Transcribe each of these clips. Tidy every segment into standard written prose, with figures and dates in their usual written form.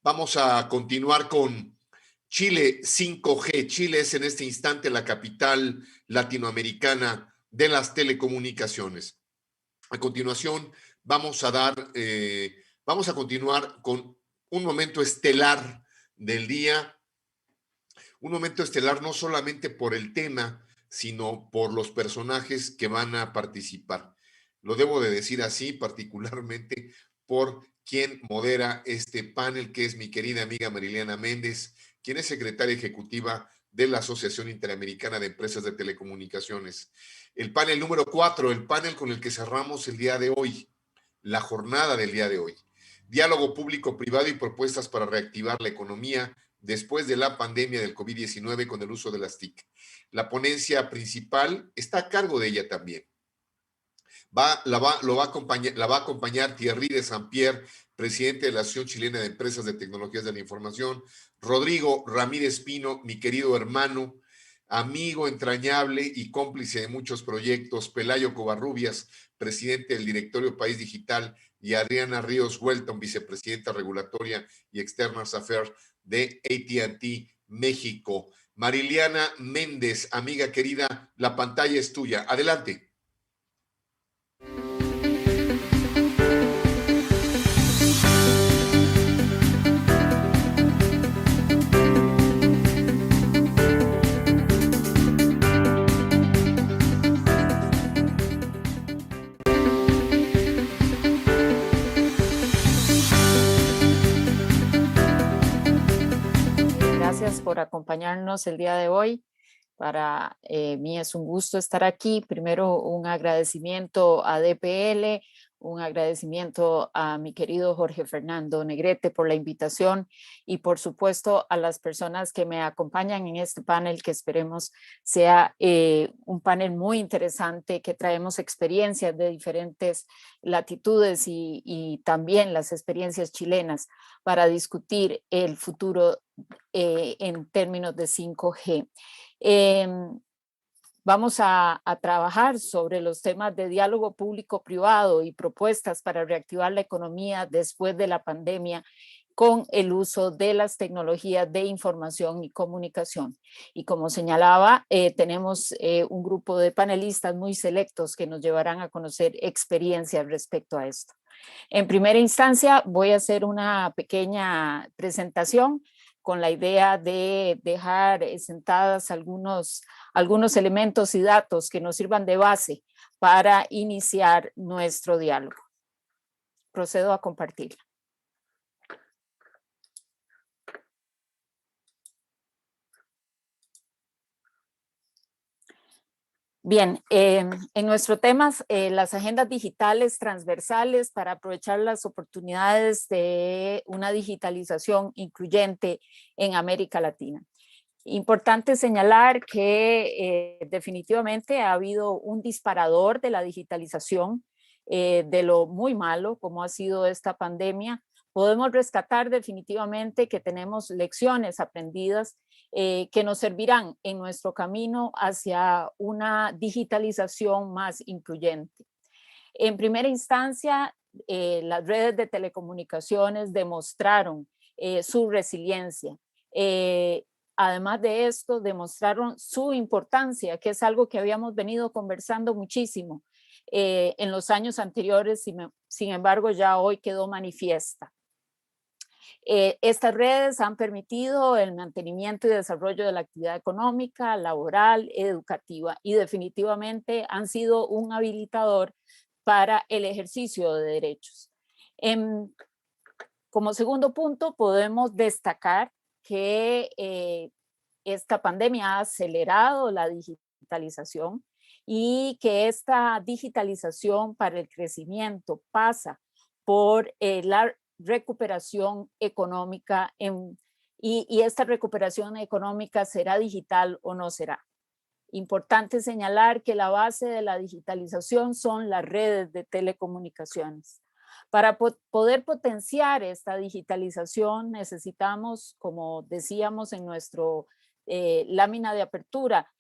Vamos a continuar con Chile 5G. Chile es en este instante la capital latinoamericana de las telecomunicaciones. A continuación, vamos a continuar con un momento estelar del día, un momento estelar no solamente por el tema, sino por los personajes que van a participar. Lo debo de decir así, particularmente por quien modera este panel, que es mi querida amiga Mariliana Méndez, quien es secretaria ejecutiva de la Asociación Interamericana de Empresas de Telecomunicaciones. El panel número 4, el panel con el que cerramos el día de hoy, la jornada del día de hoy. Diálogo público-privado y propuestas para reactivar la economía después de la pandemia del COVID-19 con el uso de las TIC. La ponencia principal está a cargo de ella también. La va a acompañar Thierry de Saint-Pierre, presidente de la Asociación Chilena de Empresas de Tecnologías de la Información, Rodrigo Ramírez Pino, mi querido hermano, amigo entrañable y cómplice de muchos proyectos, Pelayo Covarrubias, presidente del Directorio País Digital, y Adriana Ríos Welton, vicepresidenta regulatoria y External Affairs de AT&T México. Mariliana Méndez, amiga querida, la pantalla es tuya. Adelante. Gracias por acompañarnos el día de hoy. Para mí es un gusto estar aquí. Primero, un agradecimiento a DPL, un agradecimiento a mi querido Jorge Fernando Negrete por la invitación y por supuesto a las personas que me acompañan en este panel, que esperemos sea un panel muy interesante, que traemos experiencias de diferentes latitudes y también las experiencias chilenas para discutir el futuro en términos de 5G. Vamos a trabajar sobre los temas de diálogo público-privado y propuestas para reactivar la economía después de la pandemia con el uso de las tecnologías de información y comunicación. Y como señalaba, tenemos un grupo de panelistas muy selectos que nos llevarán a conocer experiencias respecto a esto. En primera instancia, voy a hacer una pequeña presentación con la idea de dejar sentadas algunos elementos y datos que nos sirvan de base para iniciar nuestro diálogo. Procedo a compartir. Bien, en nuestro tema, las agendas digitales transversales para aprovechar las oportunidades de una digitalización incluyente en América Latina. Importante señalar que definitivamente ha habido un disparador de la digitalización, de lo muy malo como ha sido esta pandemia. Podemos rescatar definitivamente que tenemos lecciones aprendidas que nos servirán en nuestro camino hacia una digitalización más incluyente. En primera instancia, las redes de telecomunicaciones demostraron su resiliencia. Además de esto, demostraron su importancia, que es algo que habíamos venido conversando muchísimo en los años anteriores, sin embargo, ya hoy quedó manifiesta. Estas redes han permitido el mantenimiento y desarrollo de la actividad económica, laboral, educativa y definitivamente han sido un habilitador para el ejercicio de derechos. Como segundo punto, podemos destacar que esta pandemia ha acelerado la digitalización y que esta digitalización para el crecimiento pasa por la recuperación económica y esta recuperación económica será digital o no será. Importante señalar que la base de la digitalización son las redes de telecomunicaciones. Para poder potenciar esta digitalización necesitamos, como decíamos en nuestro lámina de apertura,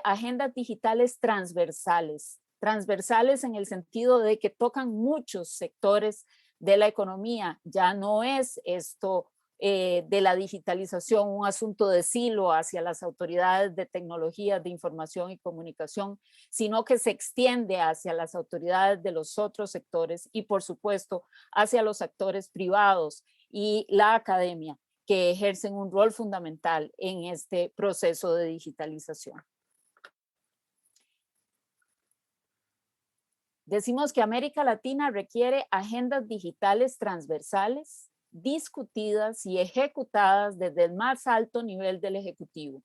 agendas digitales transversales. Transversales en el sentido de que tocan muchos sectores de la economía. Ya no es esto de la digitalización un asunto de silo hacia las autoridades de tecnologías de información y comunicación, sino que se extiende hacia las autoridades de los otros sectores y, por supuesto, hacia los actores privados y la academia, que ejercen un rol fundamental en este proceso de digitalización. Decimos que América Latina requiere agendas digitales transversales, discutidas y ejecutadas desde el más alto nivel del Ejecutivo. O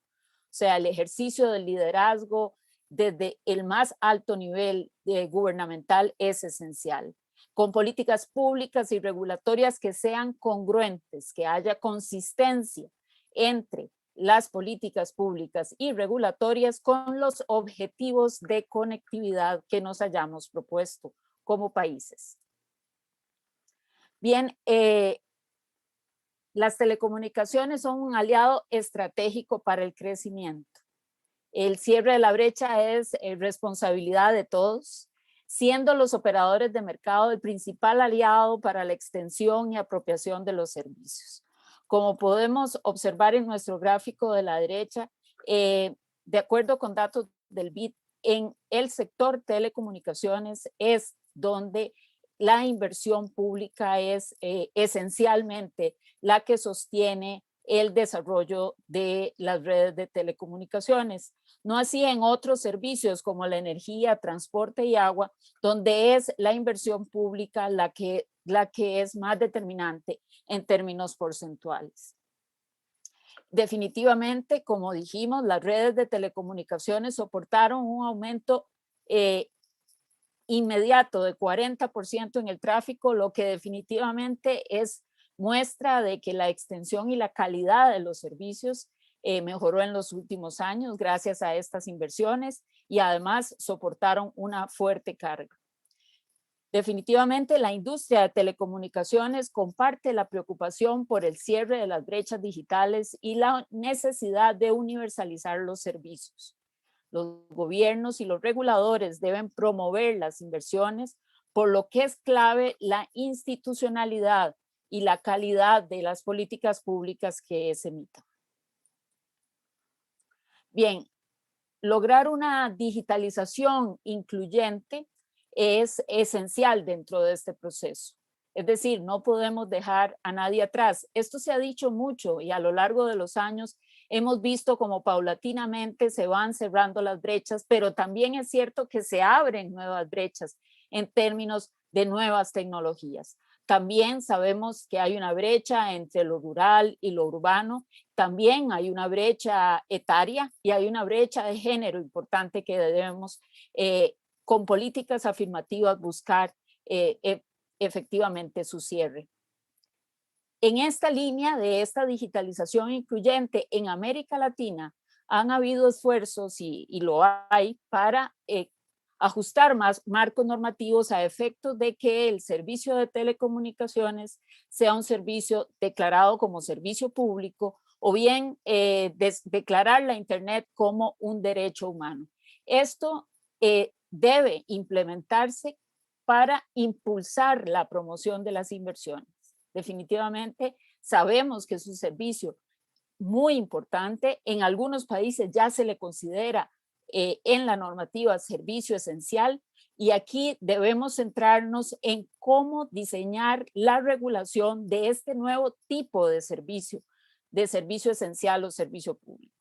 sea, el ejercicio del liderazgo desde el más alto nivel gubernamental es esencial, con políticas públicas y regulatorias que sean congruentes, que haya consistencia entre las políticas públicas y regulatorias con los objetivos de conectividad que nos hayamos propuesto como países. Bien, las telecomunicaciones son un aliado estratégico para el crecimiento. El cierre de la brecha es responsabilidad de todos, siendo los operadores de mercado el principal aliado para la extensión y apropiación de los servicios. Como podemos observar en nuestro gráfico de la derecha, de acuerdo con datos del BID, en el sector telecomunicaciones es donde la inversión pública es esencialmente la que sostiene el desarrollo de las redes de telecomunicaciones. No así en otros servicios como la energía, transporte y agua, donde es la inversión pública la que es más determinante en términos porcentuales. Definitivamente, como dijimos, las redes de telecomunicaciones soportaron un aumento inmediato de 40% en el tráfico, lo que definitivamente es muestra de que la extensión y la calidad de los servicios mejoró en los últimos años gracias a estas inversiones y además soportaron una fuerte carga. Definitivamente la industria de telecomunicaciones comparte la preocupación por el cierre de las brechas digitales y la necesidad de universalizar los servicios. Los gobiernos y los reguladores deben promover las inversiones, por lo que es clave la institucionalidad y la calidad de las políticas públicas que se emitan. Bien, lograr una digitalización incluyente es esencial dentro de este proceso. Es decir, no podemos dejar a nadie atrás. Esto se ha dicho mucho y a lo largo de los años hemos visto como paulatinamente se van cerrando las brechas, pero también es cierto que se abren nuevas brechas en términos de nuevas tecnologías. También sabemos que hay una brecha entre lo rural y lo urbano. También hay una brecha etaria y hay una brecha de género importante que debemos, con políticas afirmativas, buscar efectivamente su cierre. En esta línea de esta digitalización incluyente en América Latina han habido esfuerzos y lo hay para ajustar más marcos normativos a efectos de que el servicio de telecomunicaciones sea un servicio declarado como servicio público o bien declarar la Internet como un derecho humano. Esto debe implementarse para impulsar la promoción de las inversiones. Definitivamente sabemos que es un servicio muy importante. En algunos países ya se le considera en la normativa servicio esencial y aquí debemos centrarnos en cómo diseñar la regulación de este nuevo tipo de servicio esencial o servicio público.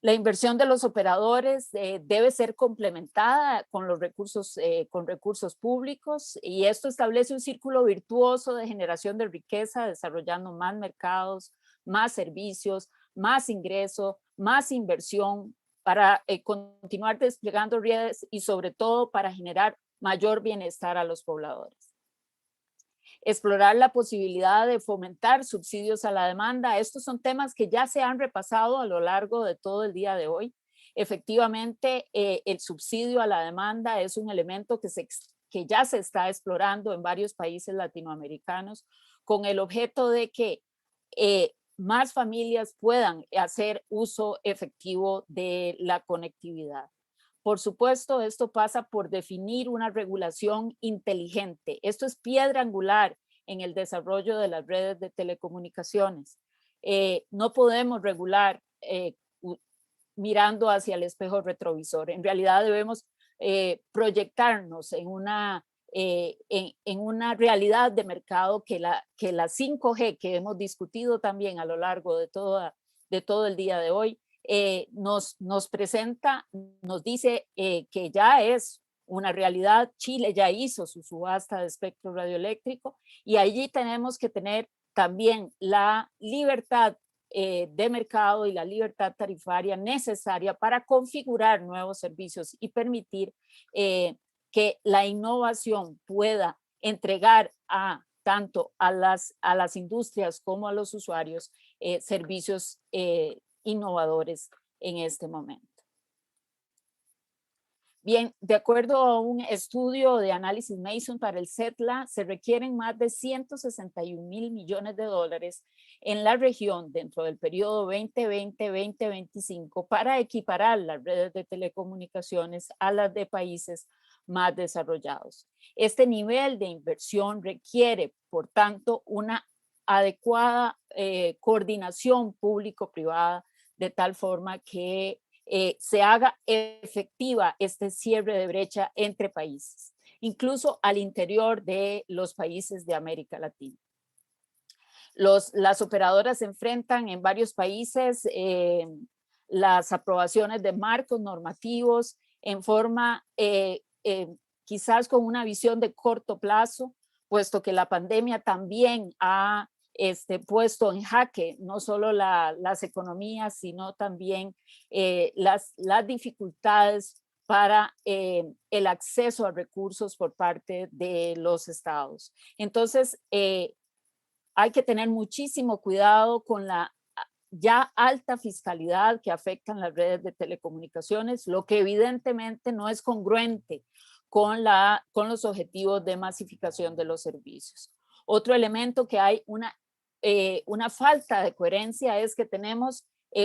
La inversión de los operadores debe ser complementada con los recursos públicos y esto establece un círculo virtuoso de generación de riqueza, desarrollando más mercados, más servicios, más ingreso, más inversión para continuar desplegando redes y sobre todo para generar mayor bienestar a los pobladores. Explorar la posibilidad de fomentar subsidios a la demanda. Estos son temas que ya se han repasado a lo largo de todo el día de hoy. Efectivamente, el subsidio a la demanda es un elemento que ya se está explorando en varios países latinoamericanos con el objeto de que más familias puedan hacer uso efectivo de la conectividad. Por supuesto, esto pasa por definir una regulación inteligente. Esto es piedra angular en el desarrollo de las redes de telecomunicaciones. No podemos regular mirando hacia el espejo retrovisor. En realidad debemos proyectarnos en una realidad de mercado que la 5G, que hemos discutido también a lo largo de todo el día de hoy, nos presenta, nos dice que ya es una realidad. Chile ya hizo su subasta de espectro radioeléctrico y allí tenemos que tener también la libertad de mercado y la libertad tarifaria necesaria para configurar nuevos servicios y permitir que la innovación pueda entregar tanto a las industrias como a los usuarios servicios innovadores en este momento. Bien, de acuerdo a un estudio de análisis Mason para el CETLA, se requieren más de 161.000 millones de dólares en la región dentro del periodo 2020-2025 para equiparar las redes de telecomunicaciones a las de países más desarrollados. Este nivel de inversión requiere, por tanto, una adecuada coordinación público-privada de tal forma que se haga efectiva este cierre de brecha entre países, incluso al interior de los países de América Latina. Las operadoras enfrentan en varios países las aprobaciones de marcos normativos en forma quizás con una visión de corto plazo, puesto que la pandemia también ha puesto en jaque no solo las economías, sino también las dificultades para el acceso a recursos por parte de los estados. Entonces, hay que tener muchísimo cuidado con la ya alta fiscalidad que afectan las redes de telecomunicaciones, lo que evidentemente no es congruente con los objetivos de masificación de los servicios. Otro elemento que hay una falta de coherencia es que tenemos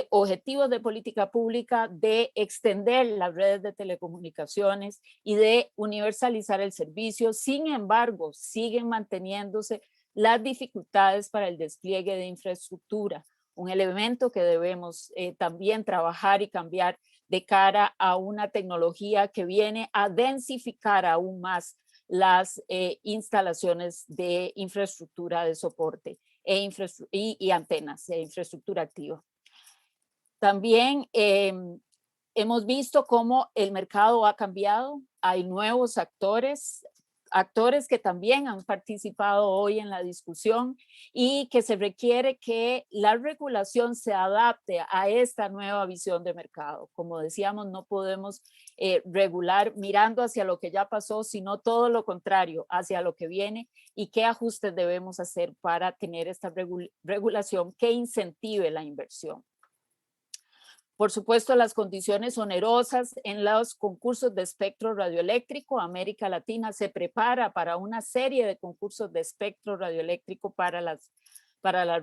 objetivos de política pública de extender las redes de telecomunicaciones y de universalizar el servicio. Sin embargo, siguen manteniéndose las dificultades para el despliegue de infraestructura, un elemento que debemos también trabajar y cambiar de cara a una tecnología que viene a densificar aún más las instalaciones de infraestructura de soporte y antenas de infraestructura activa. También hemos visto cómo el mercado ha cambiado. Hay nuevos actores que también han participado hoy en la discusión y que se requiere que la regulación se adapte a esta nueva visión de mercado. Como decíamos, no podemos regular mirando hacia lo que ya pasó, sino todo lo contrario, hacia lo que viene y qué ajustes debemos hacer para tener esta regulación que incentive la inversión. Por supuesto, las condiciones onerosas en los concursos de espectro radioeléctrico. América Latina se prepara para una serie de concursos de espectro radioeléctrico para las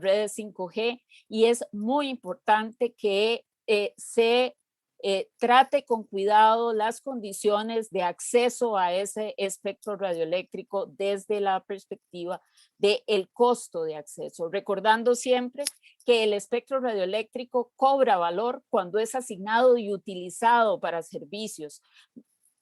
redes 5G y es muy importante que se trate con cuidado las condiciones de acceso a ese espectro radioeléctrico desde la perspectiva del costo de acceso, recordando siempre que el espectro radioeléctrico cobra valor cuando es asignado y utilizado para servicios.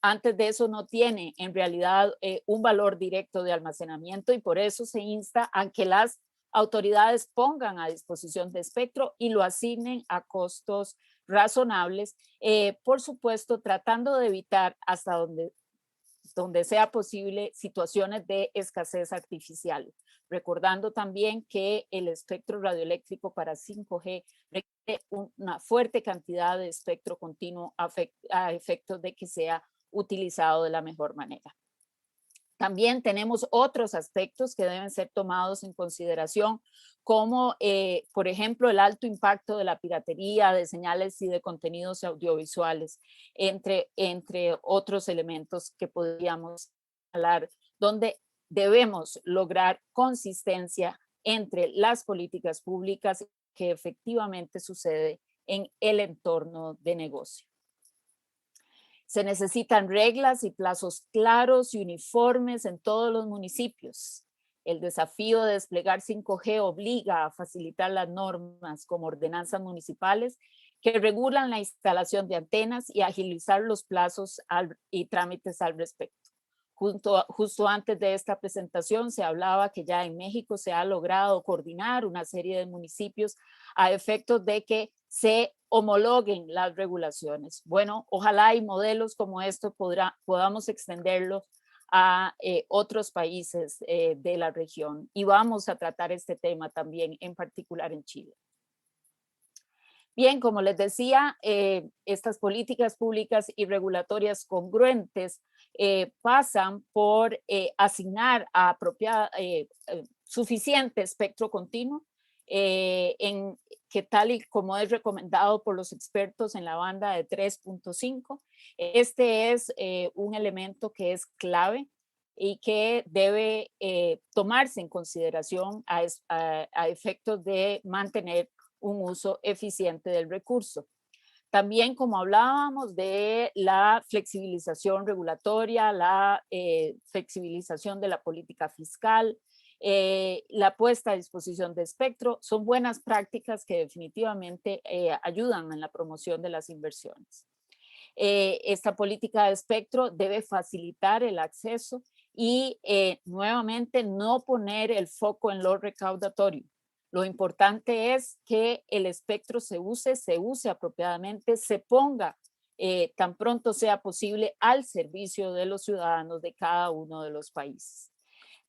Antes de eso no tiene en realidad un valor directo de almacenamiento y por eso se insta a que las autoridades pongan a disposición de espectro y lo asignen a costos razonables, por supuesto tratando de evitar hasta donde sea posible situaciones de escasez artificial. Recordando también que el espectro radioeléctrico para 5G requiere una fuerte cantidad de espectro continuo a efectos de que sea utilizado de la mejor manera. También tenemos otros aspectos que deben ser tomados en consideración, como por ejemplo el alto impacto de la piratería de señales y de contenidos audiovisuales, entre otros elementos que podríamos hablar, donde debemos lograr consistencia entre las políticas públicas que efectivamente sucede en el entorno de negocio. Se necesitan reglas y plazos claros y uniformes en todos los municipios. El desafío de desplegar 5G obliga a facilitar las normas como ordenanzas municipales que regulan la instalación de antenas y agilizar los plazos y trámites al respecto. Justo antes de esta presentación se hablaba que ya en México se ha logrado coordinar una serie de municipios a efectos de que se homologuen las regulaciones. Bueno, ojalá y modelos como esto podamos extenderlos a otros países de la región, y vamos a tratar este tema también en particular en Chile. Bien, como les decía, estas políticas públicas y regulatorias congruentes pasan por asignar a suficiente espectro continuo, que tal y como es recomendado por los expertos en la banda de 3.5. Este es un elemento que es clave y que debe tomarse en consideración a efectos de mantener un uso eficiente del recurso. También, como hablábamos de la flexibilización regulatoria, la flexibilización de la política fiscal, la puesta a disposición de espectro, son buenas prácticas que definitivamente ayudan en la promoción de las inversiones. Esta política de espectro debe facilitar el acceso y nuevamente no poner el foco en lo recaudatorio. Lo importante es que el espectro se use apropiadamente, se ponga tan pronto sea posible al servicio de los ciudadanos de cada uno de los países.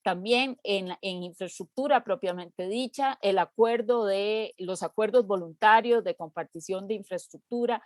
También en infraestructura propiamente dicha, los acuerdos voluntarios de compartición de infraestructura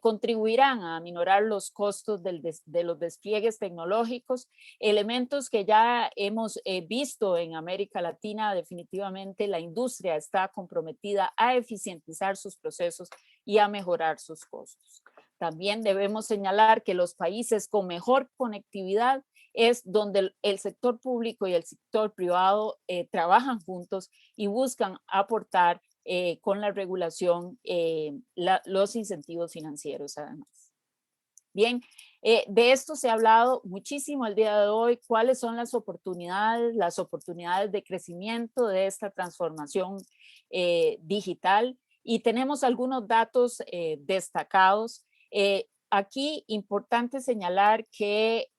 contribuirán a aminorar los costos de los despliegues tecnológicos, elementos que ya hemos visto en América Latina. Definitivamente la industria está comprometida a eficientizar sus procesos y a mejorar sus costos. También debemos señalar que los países con mejor conectividad es donde el sector público y el sector privado trabajan juntos y buscan aportar con la regulación los incentivos financieros además. Bien, de esto se ha hablado muchísimo el día de hoy. ¿Cuáles son las oportunidades de crecimiento de esta transformación digital? Y tenemos algunos datos destacados. Aquí importante señalar que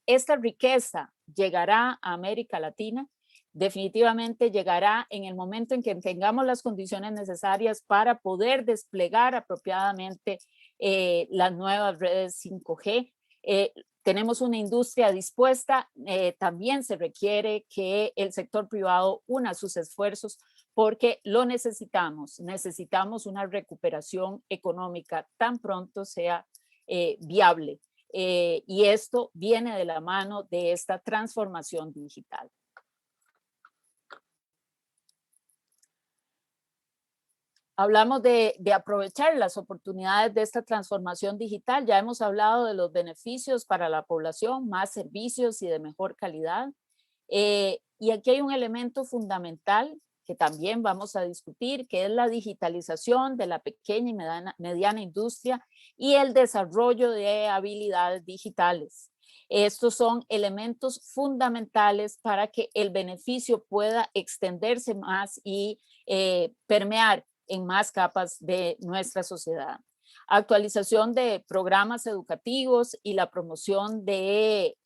esta riqueza llegará a América Latina, definitivamente llegará en el momento en que tengamos las condiciones necesarias para poder desplegar apropiadamente las nuevas redes 5G. Tenemos una industria dispuesta, también se requiere que el sector privado una sus esfuerzos porque lo necesitamos una recuperación económica tan pronto sea viable. Y esto viene de la mano de esta transformación digital. Hablamos de aprovechar las oportunidades de esta transformación digital. Ya hemos hablado de los beneficios para la población, más servicios y de mejor calidad. Y aquí hay un elemento fundamental que también vamos a discutir, que es la digitalización de la pequeña y mediana industria y el desarrollo de habilidades digitales. Estos son elementos fundamentales para que el beneficio pueda extenderse más y permear en más capas de nuestra sociedad. Actualización de programas educativos y la promoción de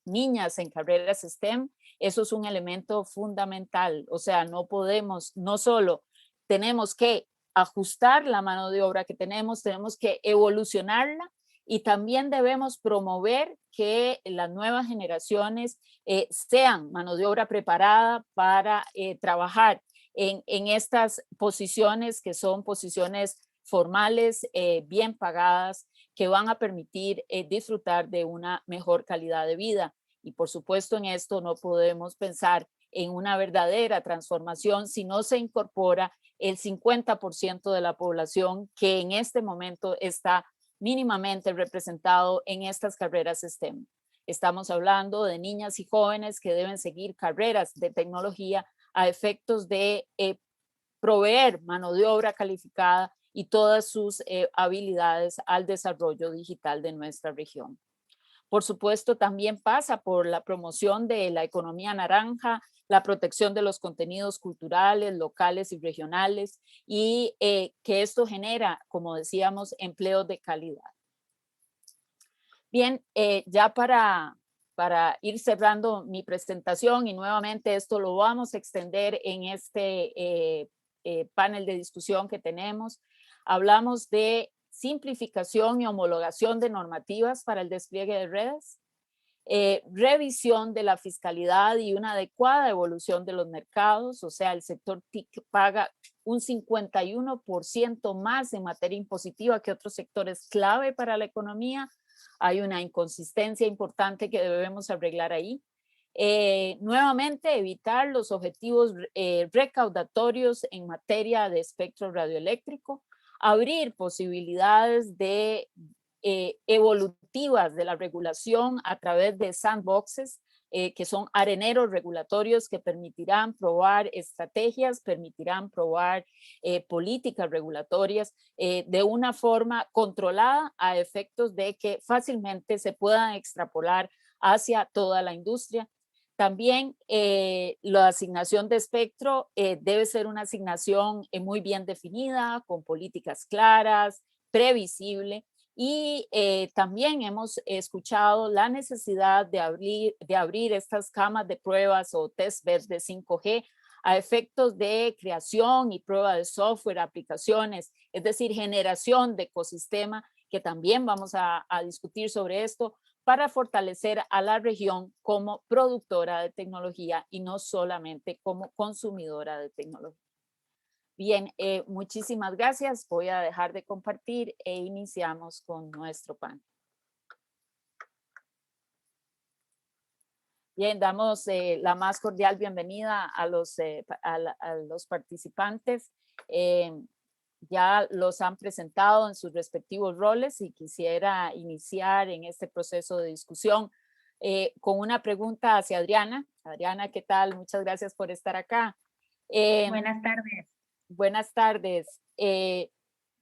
niñas en carreras STEM. Eso es un elemento fundamental. O sea, no solo tenemos que ajustar la mano de obra que tenemos que evolucionarla y también debemos promover que las nuevas generaciones sean mano de obra preparada para trabajar en estas posiciones que son posiciones formales, bien pagadas, que van a permitir disfrutar de una mejor calidad de vida. Y por supuesto en esto no podemos pensar en una verdadera transformación si no se incorpora el 50% de la población que en este momento está mínimamente representado en estas carreras STEM. Estamos hablando de niñas y jóvenes que deben seguir carreras de tecnología a efectos de proveer mano de obra calificada y todas sus habilidades al desarrollo digital de nuestra región. Por supuesto, también pasa por la promoción de la economía naranja, la protección de los contenidos culturales, locales y regionales, y que esto genera, como decíamos, empleos de calidad. Bien, ya para ir cerrando mi presentación, y nuevamente esto lo vamos a extender en este panel de discusión que tenemos, hablamos de simplificación y homologación de normativas para el despliegue de redes, revisión de la fiscalidad y una adecuada evolución de los mercados, o sea, el sector TIC paga un 51% más en materia impositiva que otros sectores clave para la economía. Hay una inconsistencia importante que debemos arreglar ahí. Nuevamente, evitar los objetivos recaudatorios en materia de espectro radioeléctrico, abrir posibilidades de evolutivas de la regulación a través de sandboxes, que son areneros regulatorios que permitirán probar estrategias, permitirán probar políticas regulatorias de una forma controlada a efectos de que fácilmente se puedan extrapolar hacia toda la industria. También la asignación de espectro debe ser una asignación muy bien definida, con políticas claras, previsible. Y también hemos escuchado la necesidad de abrir estas camas de pruebas o testbeds de 5G a efectos de creación y prueba de software, aplicaciones, es decir, generación de ecosistema, que también vamos a discutir sobre esto, para fortalecer a la región como productora de tecnología y no solamente como consumidora de tecnología. Bien, muchísimas gracias. Voy a dejar de compartir e iniciamos con nuestro panel. Bien, damos la más cordial bienvenida a los participantes. Ya los han presentado en sus respectivos roles y quisiera iniciar en este proceso de discusión con una pregunta hacia Adriana. Adriana, ¿qué tal? Muchas gracias por estar acá. Buenas tardes. Buenas tardes.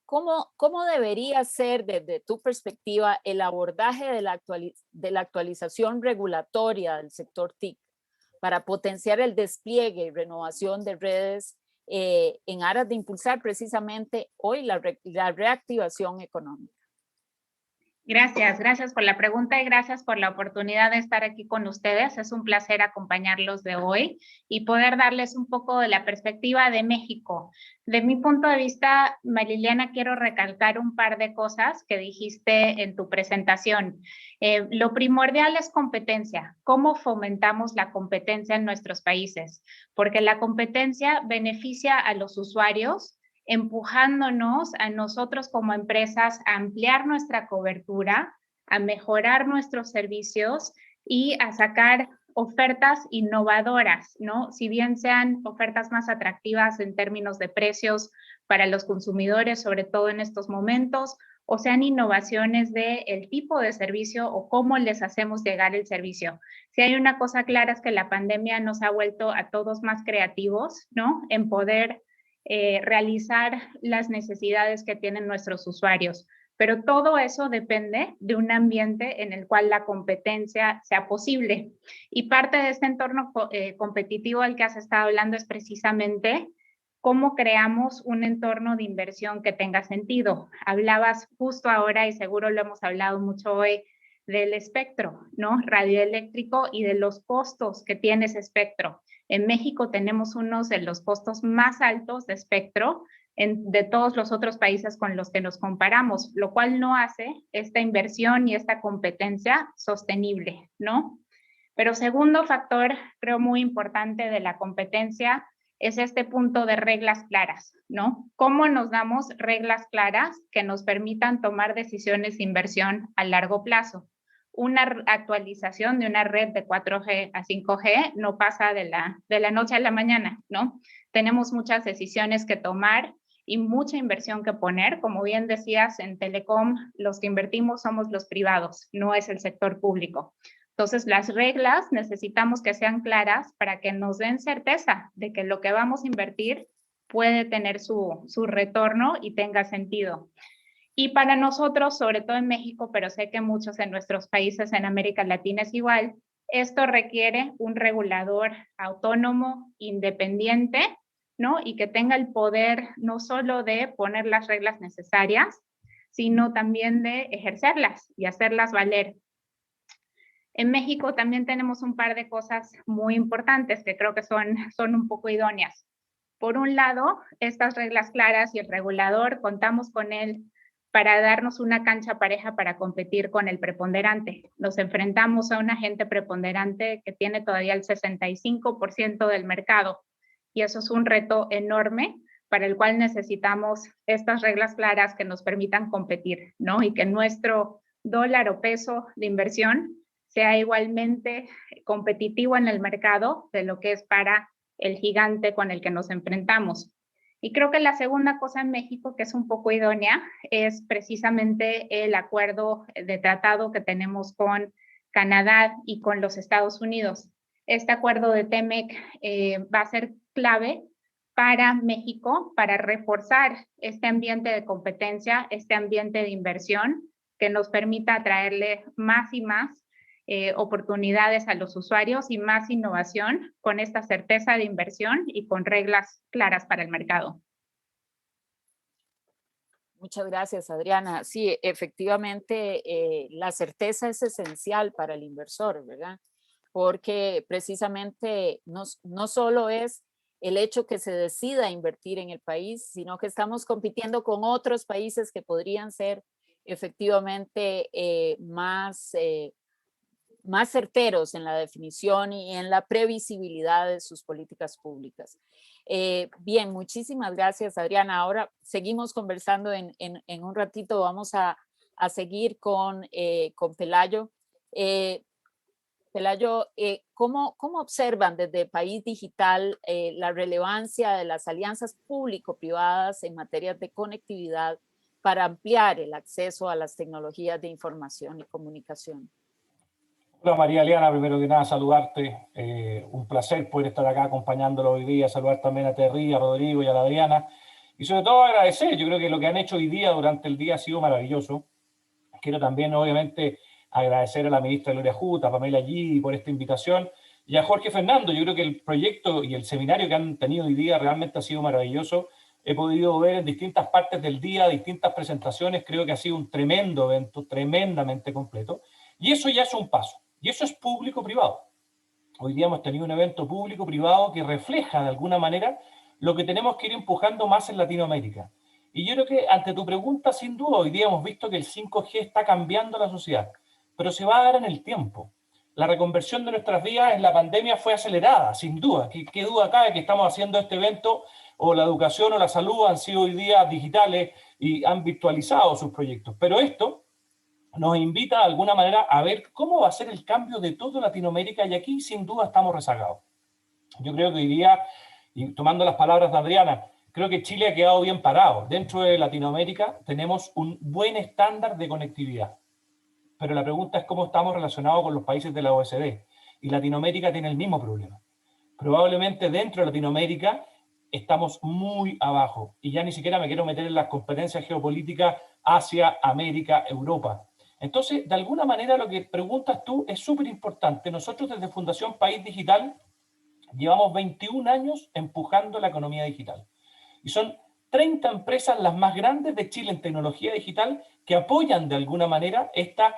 ¿Cómo debería ser desde tu perspectiva el abordaje de la actualización regulatoria del sector TIC para potenciar el despliegue y renovación de redes en aras de impulsar precisamente hoy la reactivación económica? Gracias por la pregunta y gracias por la oportunidad de estar aquí con ustedes. Es un placer acompañarlos de hoy y poder darles un poco de la perspectiva de México. De mi punto de vista, Mariliana, quiero recalcar un par de cosas que dijiste en tu presentación. Lo primordial es competencia. ¿Cómo fomentamos la competencia en nuestros países? Porque la competencia beneficia a los usuarios, empujándonos a nosotros como empresas a ampliar nuestra cobertura, a mejorar nuestros servicios y a sacar ofertas innovadoras, ¿no? Si bien sean ofertas más atractivas en términos de precios para los consumidores, sobre todo en estos momentos, o sean innovaciones del tipo de servicio o cómo les hacemos llegar el servicio. Si hay una cosa clara es que la pandemia nos ha vuelto a todos más creativos, ¿no? En poder realizar las necesidades que tienen nuestros usuarios. Pero todo eso depende de un ambiente en el cual la competencia sea posible. Y parte de este entorno competitivo al que has estado hablando es precisamente cómo creamos un entorno de inversión que tenga sentido. Hablabas justo ahora, y seguro lo hemos hablado mucho hoy, del espectro, ¿no? Radioeléctrico y de los costos que tiene ese espectro. En México tenemos unos de los costos más altos de espectro de todos los otros países con los que nos comparamos, lo cual no hace esta inversión y esta competencia sostenible, ¿no? Pero segundo factor, creo muy importante de la competencia, es este punto de reglas claras, ¿no? ¿Cómo nos damos reglas claras que nos permitan tomar decisiones de inversión a largo plazo? Una actualización de una red de 4G a 5G no pasa de la noche a la mañana, ¿no? Tenemos muchas decisiones que tomar y mucha inversión que poner. Como bien decías, en Telecom los que invertimos somos los privados, no es el sector público. Entonces, las reglas necesitamos que sean claras para que nos den certeza de que lo que vamos a invertir puede tener su retorno y tenga sentido. Y para nosotros, sobre todo en México, pero sé que muchos en nuestros países en América Latina es igual, esto requiere un regulador autónomo, independiente, ¿no? Y que tenga el poder no solo de poner las reglas necesarias, sino también de ejercerlas y hacerlas valer. En México también tenemos un par de cosas muy importantes que creo que son un poco idóneas. Por un lado, estas reglas claras y el regulador, contamos con él para darnos una cancha pareja para competir con el preponderante. Nos enfrentamos a un agente preponderante que tiene todavía el 65% del mercado y eso es un reto enorme para el cual necesitamos estas reglas claras que nos permitan competir, ¿no? Y que nuestro dólar o peso de inversión sea igualmente competitivo en el mercado de lo que es para el gigante con el que nos enfrentamos. Y creo que la segunda cosa en México que es un poco idónea es precisamente el acuerdo de tratado que tenemos con Canadá y con los Estados Unidos. Este acuerdo de TEMEC va a ser clave para México, para reforzar este ambiente de competencia, este ambiente de inversión que nos permita atraerle más y más oportunidades a los usuarios y más innovación con esta certeza de inversión y con reglas claras para el mercado. Muchas gracias, Adriana. Sí, efectivamente, la certeza es esencial para el inversor, ¿verdad? Porque precisamente no solo es el hecho que se decida invertir en el país, sino que estamos compitiendo con otros países que podrían ser efectivamente más certeros en la definición y en la previsibilidad de sus políticas públicas. Bien, muchísimas gracias, Adriana. Ahora seguimos conversando en un ratito. Vamos a seguir con Pelayo. Pelayo, ¿cómo observan desde País Digital la relevancia de las alianzas público-privadas en materia de conectividad para ampliar el acceso a las tecnologías de información y comunicación? Hola María Eliana, primero que nada saludarte, un placer poder estar acá acompañándolo hoy día, saludar también a Terry, a Rodrigo y a la Adriana, y sobre todo agradecer, yo creo que lo que han hecho hoy día durante el día ha sido maravilloso. Quiero también obviamente agradecer a la ministra Gloria Huta, a Pamela Gidi por esta invitación, y a Jorge Fernando. Yo creo que el proyecto y el seminario que han tenido hoy día realmente ha sido maravilloso. He podido ver en distintas partes del día, distintas presentaciones, creo que ha sido un tremendo evento, tremendamente completo, y eso ya es un paso. Y eso es público-privado. Hoy día hemos tenido un evento público-privado que refleja de alguna manera lo que tenemos que ir empujando más en Latinoamérica. Y yo creo que ante tu pregunta, sin duda, hoy día hemos visto que el 5G está cambiando la sociedad, pero se va a dar en el tiempo. La reconversión de nuestras vidas en la pandemia fue acelerada, sin duda. ¿Qué duda cabe que estamos haciendo este evento o la educación o la salud han sido hoy día digitales y han virtualizado sus proyectos? Pero esto nos invita de alguna manera a ver cómo va a ser el cambio de toda Latinoamérica y aquí sin duda estamos rezagados. Yo creo que hoy día, y tomando las palabras de Adriana, creo que Chile ha quedado bien parado. Dentro de Latinoamérica tenemos un buen estándar de conectividad, pero la pregunta es cómo estamos relacionados con los países de la OECD. Y Latinoamérica tiene el mismo problema. Probablemente dentro de Latinoamérica estamos muy abajo y ya ni siquiera me quiero meter en las competencias geopolíticas Asia, América, Europa. Entonces, de alguna manera lo que preguntas tú es súper importante. Nosotros desde Fundación País Digital llevamos 21 años empujando la economía digital. Y son 30 empresas las más grandes de Chile en tecnología digital que apoyan de alguna manera esta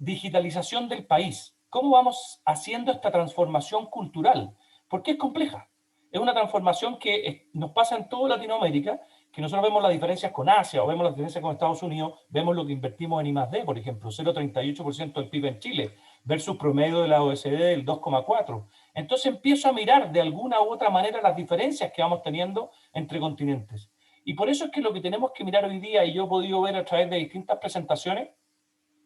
digitalización del país. ¿Cómo vamos haciendo esta transformación cultural? Porque es compleja. Es una transformación que nos pasa en toda Latinoamérica, que nosotros vemos las diferencias con Asia o vemos las diferencias con Estados Unidos, vemos lo que invertimos en I+D, por ejemplo, 0,38% del PIB en Chile, versus promedio de la OECD del 2,4%. Entonces empiezo a mirar de alguna u otra manera las diferencias que vamos teniendo entre continentes. Y por eso es que lo que tenemos que mirar hoy día, y yo he podido ver a través de distintas presentaciones,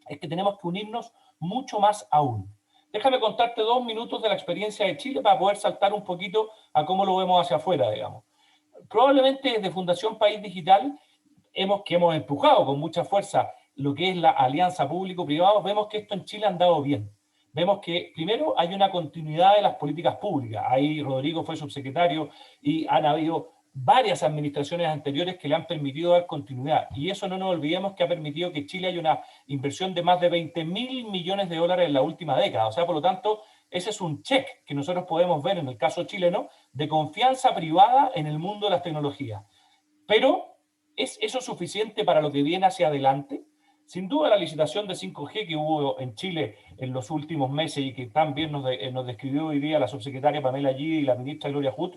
es que tenemos que unirnos mucho más aún. Déjame contarte 2 minutos de la experiencia de Chile para poder saltar un poquito a cómo lo vemos hacia afuera, digamos. Probablemente desde Fundación País Digital, que hemos empujado con mucha fuerza lo que es la alianza público-privado, vemos que esto en Chile ha andado bien. Vemos que primero hay una continuidad de las políticas públicas. Ahí Rodrigo fue subsecretario y han habido varias administraciones anteriores que le han permitido dar continuidad. Y eso no nos olvidemos que ha permitido que Chile haya una inversión de más de 20.000 millones de dólares en la última década. O sea, por lo tanto, ese es un check que nosotros podemos ver en el caso chileno de confianza privada en el mundo de las tecnologías. Pero, ¿es eso suficiente para lo que viene hacia adelante? Sin duda, la licitación de 5G que hubo en Chile en los últimos meses y que también nos describió hoy día la subsecretaria Pamela Gidi y la ministra Gloria Hutt,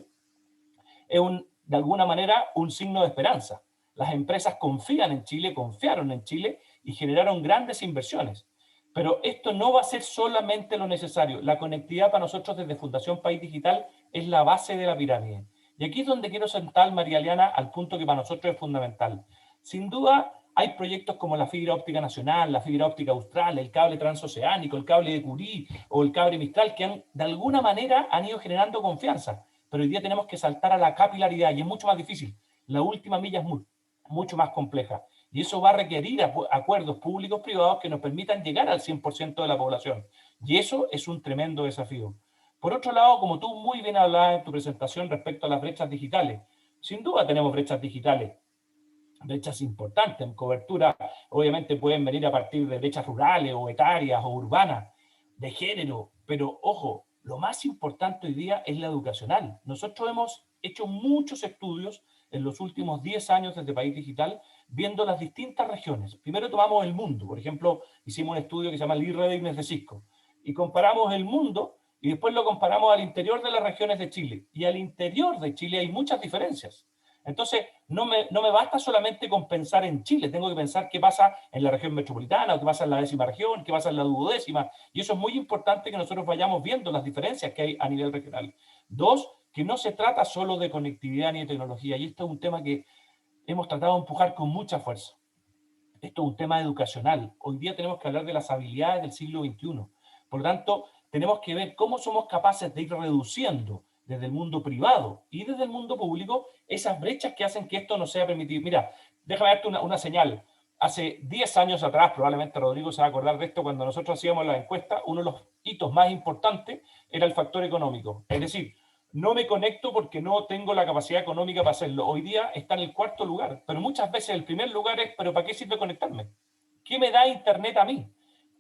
es de alguna manera un signo de esperanza. Las empresas confían en Chile, confiaron en Chile y generaron grandes inversiones. Pero esto no va a ser solamente lo necesario. La conectividad para nosotros desde Fundación País Digital es la base de la pirámide. Y aquí es donde quiero sentar, María Eliana, al punto que para nosotros es fundamental. Sin duda, hay proyectos como la fibra óptica nacional, la fibra óptica austral, el cable transoceánico, el cable de Curie o el cable Mistral, que de alguna manera han ido generando confianza. Pero hoy día tenemos que saltar a la capilaridad y es mucho más difícil. La última milla es mucho más compleja. Y eso va a requerir acuerdos públicos-privados que nos permitan llegar al 100% de la población. Y eso es un tremendo desafío. Por otro lado, como tú muy bien hablabas en tu presentación respecto a las brechas digitales, sin duda tenemos brechas digitales, brechas importantes en cobertura. Obviamente pueden venir a partir de brechas rurales o etarias o urbanas, de género, pero ojo, lo más importante hoy día es la educacional. Nosotros hemos hecho muchos estudios en los últimos 10 años desde País Digital, viendo las distintas regiones. Primero tomamos el mundo, por ejemplo, hicimos un estudio que se llama el e-Readiness de Cisco, y comparamos el mundo y después lo comparamos al interior de las regiones de Chile. Y al interior de Chile hay muchas diferencias. Entonces, no me basta solamente con pensar en Chile, tengo que pensar qué pasa en la región metropolitana, qué pasa en la 10ª región, qué pasa en la 12ª, y eso es muy importante que nosotros vayamos viendo las diferencias que hay a nivel regional. Dos, que no se trata solo de conectividad ni de tecnología, y esto es un tema que hemos tratado de empujar con mucha fuerza. Esto es un tema educacional. Hoy día tenemos que hablar de las habilidades del siglo XXI. Por lo tanto, tenemos que ver cómo somos capaces de ir reduciendo desde el mundo privado y desde el mundo público esas brechas que hacen que esto no sea permitido. Mira, déjame darte una señal. Hace 10 años atrás, probablemente Rodrigo se va a acordar de esto, cuando nosotros hacíamos la encuesta, uno de los hitos más importantes era el factor económico. Es decir, no me conecto porque no tengo la capacidad económica para hacerlo. Hoy día está en el 4.º lugar, pero muchas veces el primer lugar es, ¿pero para qué sirve conectarme? ¿Qué me da Internet a mí?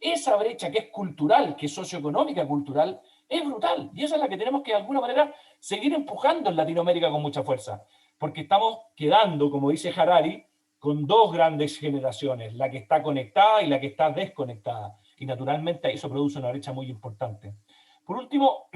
Esa brecha que es cultural, que es socioeconómica, cultural, es brutal. Y esa es la que tenemos que de alguna manera seguir empujando en Latinoamérica con mucha fuerza. Porque estamos quedando, como dice Harari, con dos grandes generaciones, la que está conectada y la que está desconectada. Y naturalmente eso produce una brecha muy importante. Por último,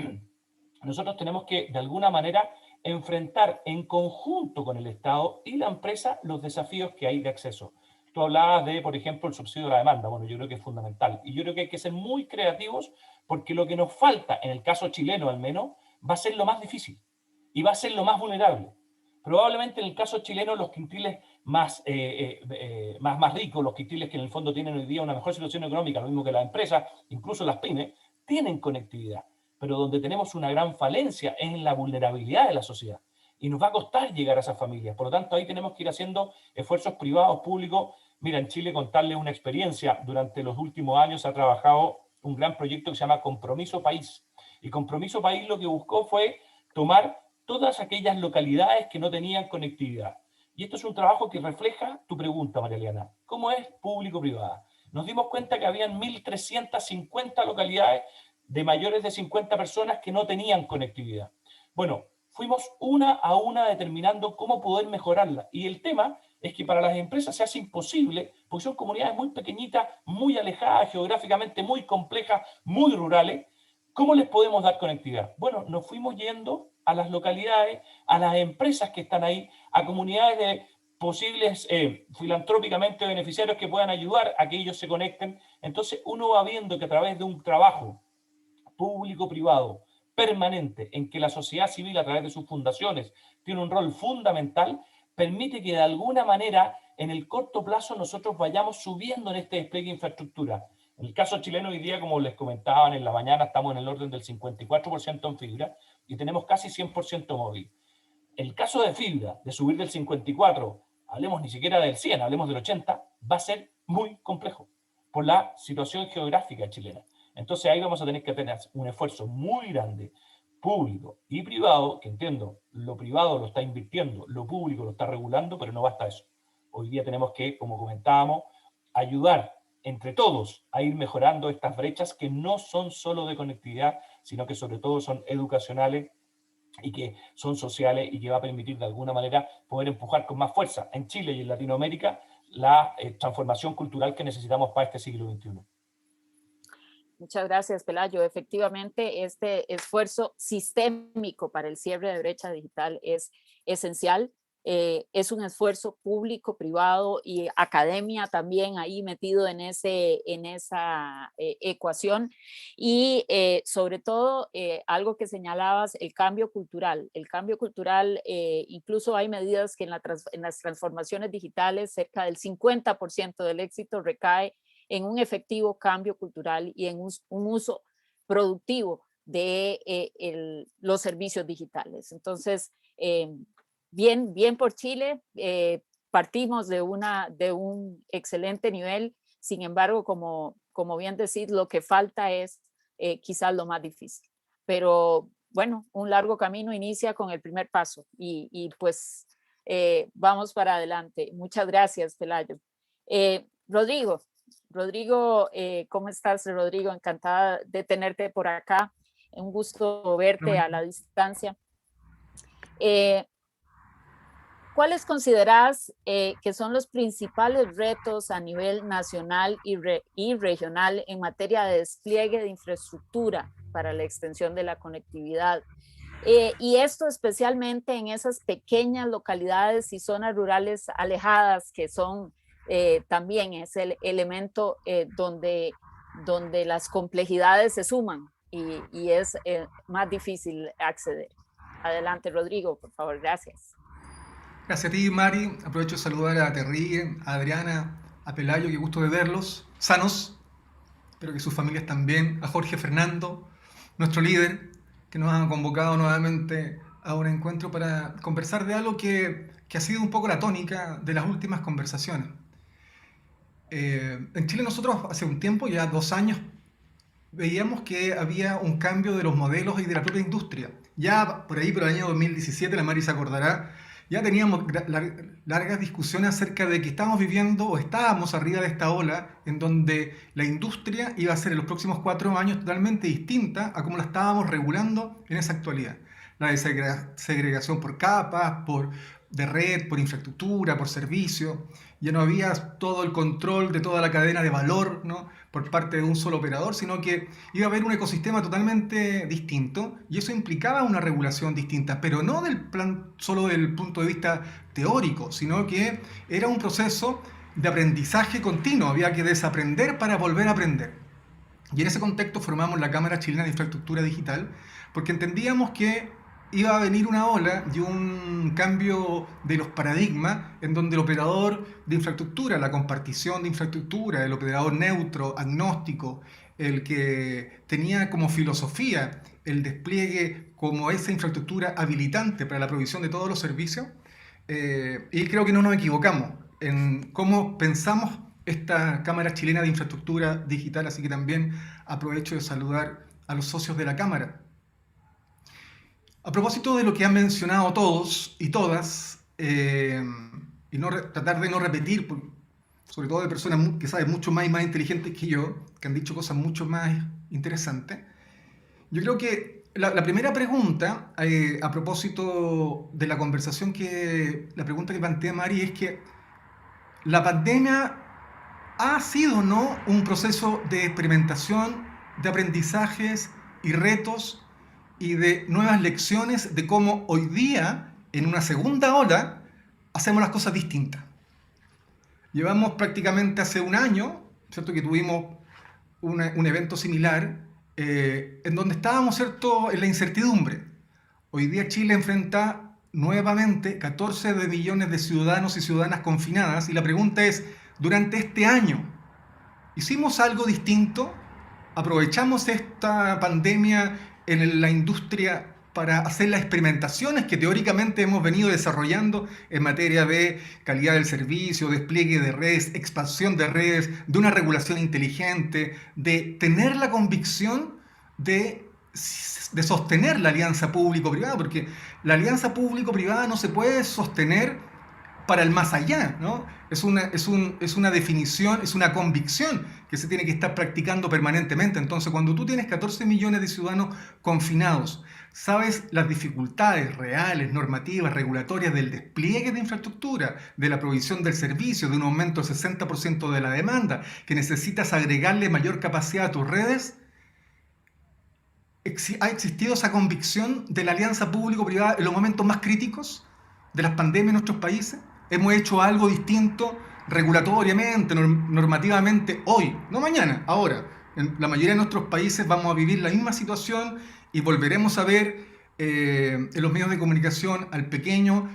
nosotros tenemos que, de alguna manera, enfrentar en conjunto con el Estado y la empresa los desafíos que hay de acceso. Tú hablabas de, por ejemplo, el subsidio a la demanda. Bueno, yo creo que es fundamental. Y yo creo que hay que ser muy creativos porque lo que nos falta, en el caso chileno al menos, va a ser lo más difícil y va a ser lo más vulnerable. Probablemente en el caso chileno los quintiles más ricos, los quintiles que en el fondo tienen hoy día una mejor situación económica, lo mismo que las empresas, incluso las pymes, tienen conectividad. Pero donde tenemos una gran falencia es en la vulnerabilidad de la sociedad. Y nos va a costar llegar a esas familias. Por lo tanto, ahí tenemos que ir haciendo esfuerzos privados, públicos. Mira, en Chile, contarles una experiencia. Durante los últimos años se ha trabajado un gran proyecto que se llama Compromiso País. Y Compromiso País lo que buscó fue tomar todas aquellas localidades que no tenían conectividad. Y esto es un trabajo que refleja tu pregunta, María Eliana. ¿Cómo es público-privada? Nos dimos cuenta que habían 1.350 localidades de mayores de 50 personas que no tenían conectividad. Bueno, fuimos una a una determinando cómo poder mejorarla. Y el tema es que para las empresas se hace imposible, porque son comunidades muy pequeñitas, muy alejadas geográficamente, muy complejas, muy rurales. ¿Cómo les podemos dar conectividad? Bueno, nos fuimos yendo a las localidades, a las empresas que están ahí, a comunidades de posibles filantrópicamente beneficiarios que puedan ayudar a que ellos se conecten. Entonces uno va viendo que a través de un trabajo público-privado permanente en que la sociedad civil a través de sus fundaciones tiene un rol fundamental, permite que de alguna manera en el corto plazo nosotros vayamos subiendo en este despliegue de infraestructura. En el caso chileno hoy día, como les comentaban en la mañana, estamos en el orden del 54% en fibra y tenemos casi 100% móvil. El caso de fibra, de subir del 54, hablemos ni siquiera del 100, hablemos del 80, va a ser muy complejo por la situación geográfica chilena. Entonces ahí vamos a tener que tener un esfuerzo muy grande público y privado, que entiendo, lo privado lo está invirtiendo, lo público lo está regulando, pero no basta eso. Hoy día tenemos que, como comentábamos, ayudar entre todos a ir mejorando estas brechas que no son solo de conectividad, sino que sobre todo son educacionales y que son sociales y que va a permitir de alguna manera poder empujar con más fuerza en Chile y en Latinoamérica la transformación cultural que necesitamos para este siglo XXI. Muchas gracias, Pelayo. Efectivamente, este esfuerzo sistémico para el cierre de brecha digital es esencial. Es un esfuerzo público, privado y academia también ahí metido en esa ecuación. Y sobre todo, algo que señalabas, el cambio cultural. El cambio cultural, incluso hay medidas que en las transformaciones digitales, cerca del 50% del éxito recae en un efectivo cambio cultural y en un uso productivo de los servicios digitales. Entonces, bien por Chile, partimos de un excelente nivel, sin embargo, como bien decís, lo que falta es quizás lo más difícil. Pero bueno, un largo camino inicia con el primer paso y pues vamos para adelante. Muchas gracias, Pelayo. Rodrigo, ¿cómo estás, Rodrigo? Encantada de tenerte por acá. Un gusto verte a la distancia. ¿Cuáles consideras que son los principales retos a nivel nacional y regional en materia de despliegue de infraestructura para la extensión de la conectividad? Y esto especialmente en esas pequeñas localidades y zonas rurales alejadas que son también es el elemento donde las complejidades se suman y es más difícil acceder. Adelante, Rodrigo, por favor, gracias. Gracias a ti, Mari. Aprovecho de saludar a Terry, a Adriana, a Pelayo, qué gusto de verlos, sanos, espero que sus familias también, a Jorge Fernando, nuestro líder, que nos ha convocado nuevamente a un encuentro para conversar de algo que ha sido un poco la tónica de las últimas conversaciones. En Chile nosotros hace un tiempo, ya 2 años, veíamos que había un cambio de los modelos y de la propia industria. Ya por ahí, por el año 2017, la Mari se acordará, ya teníamos largas discusiones acerca de que estábamos viviendo o estábamos arriba de esta ola en donde la industria iba a ser en los próximos 4 años totalmente distinta a como la estábamos regulando en esa actualidad. La segregación por capas, de red, por infraestructura, por servicio. Ya no había todo el control de toda la cadena de valor, ¿no?, por parte de un solo operador, sino que iba a haber un ecosistema totalmente distinto y eso implicaba una regulación distinta, pero no solo del punto de vista teórico, sino que era un proceso de aprendizaje continuo, había que desaprender para volver a aprender. Y en ese contexto formamos la Cámara Chilena de Infraestructura Digital, porque entendíamos que iba a venir una ola y un cambio de los paradigmas en donde el operador de infraestructura, la compartición de infraestructura, el operador neutro, agnóstico, el que tenía como filosofía el despliegue como esa infraestructura habilitante para la provisión de todos los servicios, y creo que no nos equivocamos en cómo pensamos esta Cámara Chilena de Infraestructura Digital, así que también aprovecho de saludar a los socios de la Cámara. A propósito de lo que han mencionado todos y todas, y tratar de no repetir, sobre todo de personas que saben mucho más y más inteligentes que yo, que han dicho cosas mucho más interesantes, yo creo que la primera pregunta, a propósito de la conversación la pregunta que plantea Mari es que la pandemia ha sido, ¿no?, un proceso de experimentación, de aprendizajes y retos y de nuevas lecciones de cómo hoy día, en una segunda ola, hacemos las cosas distintas. Llevamos prácticamente hace un año, ¿cierto?, que tuvimos un evento similar, en donde estábamos, ¿cierto?, en la incertidumbre. Hoy día Chile enfrenta nuevamente 14 millones de ciudadanos y ciudadanas confinadas, y la pregunta es, durante este año, ¿hicimos algo distinto? ¿Aprovechamos esta pandemia en la industria para hacer las experimentaciones que teóricamente hemos venido desarrollando en materia de calidad del servicio, despliegue de redes, expansión de redes, de una regulación inteligente, de tener la convicción de de sostener la alianza público-privada, porque la alianza público-privada no se puede sostener para el más allá, ¿no? Es una definición, es una convicción que se tiene que estar practicando permanentemente. Entonces, cuando tú tienes 14 millones de ciudadanos confinados, sabes las dificultades reales, normativas, regulatorias del despliegue de infraestructura, de la provisión del servicio, de un aumento del 60% de la demanda, que necesitas agregarle mayor capacidad a tus redes. ¿Ha existido esa convicción de la alianza público-privada en los momentos más críticos de las pandemias en nuestros países? ¿Hemos hecho algo distinto regulatoriamente, normativamente hoy? No mañana, ahora. En la mayoría de nuestros países vamos a vivir la misma situación y volveremos a ver en los medios de comunicación al pequeño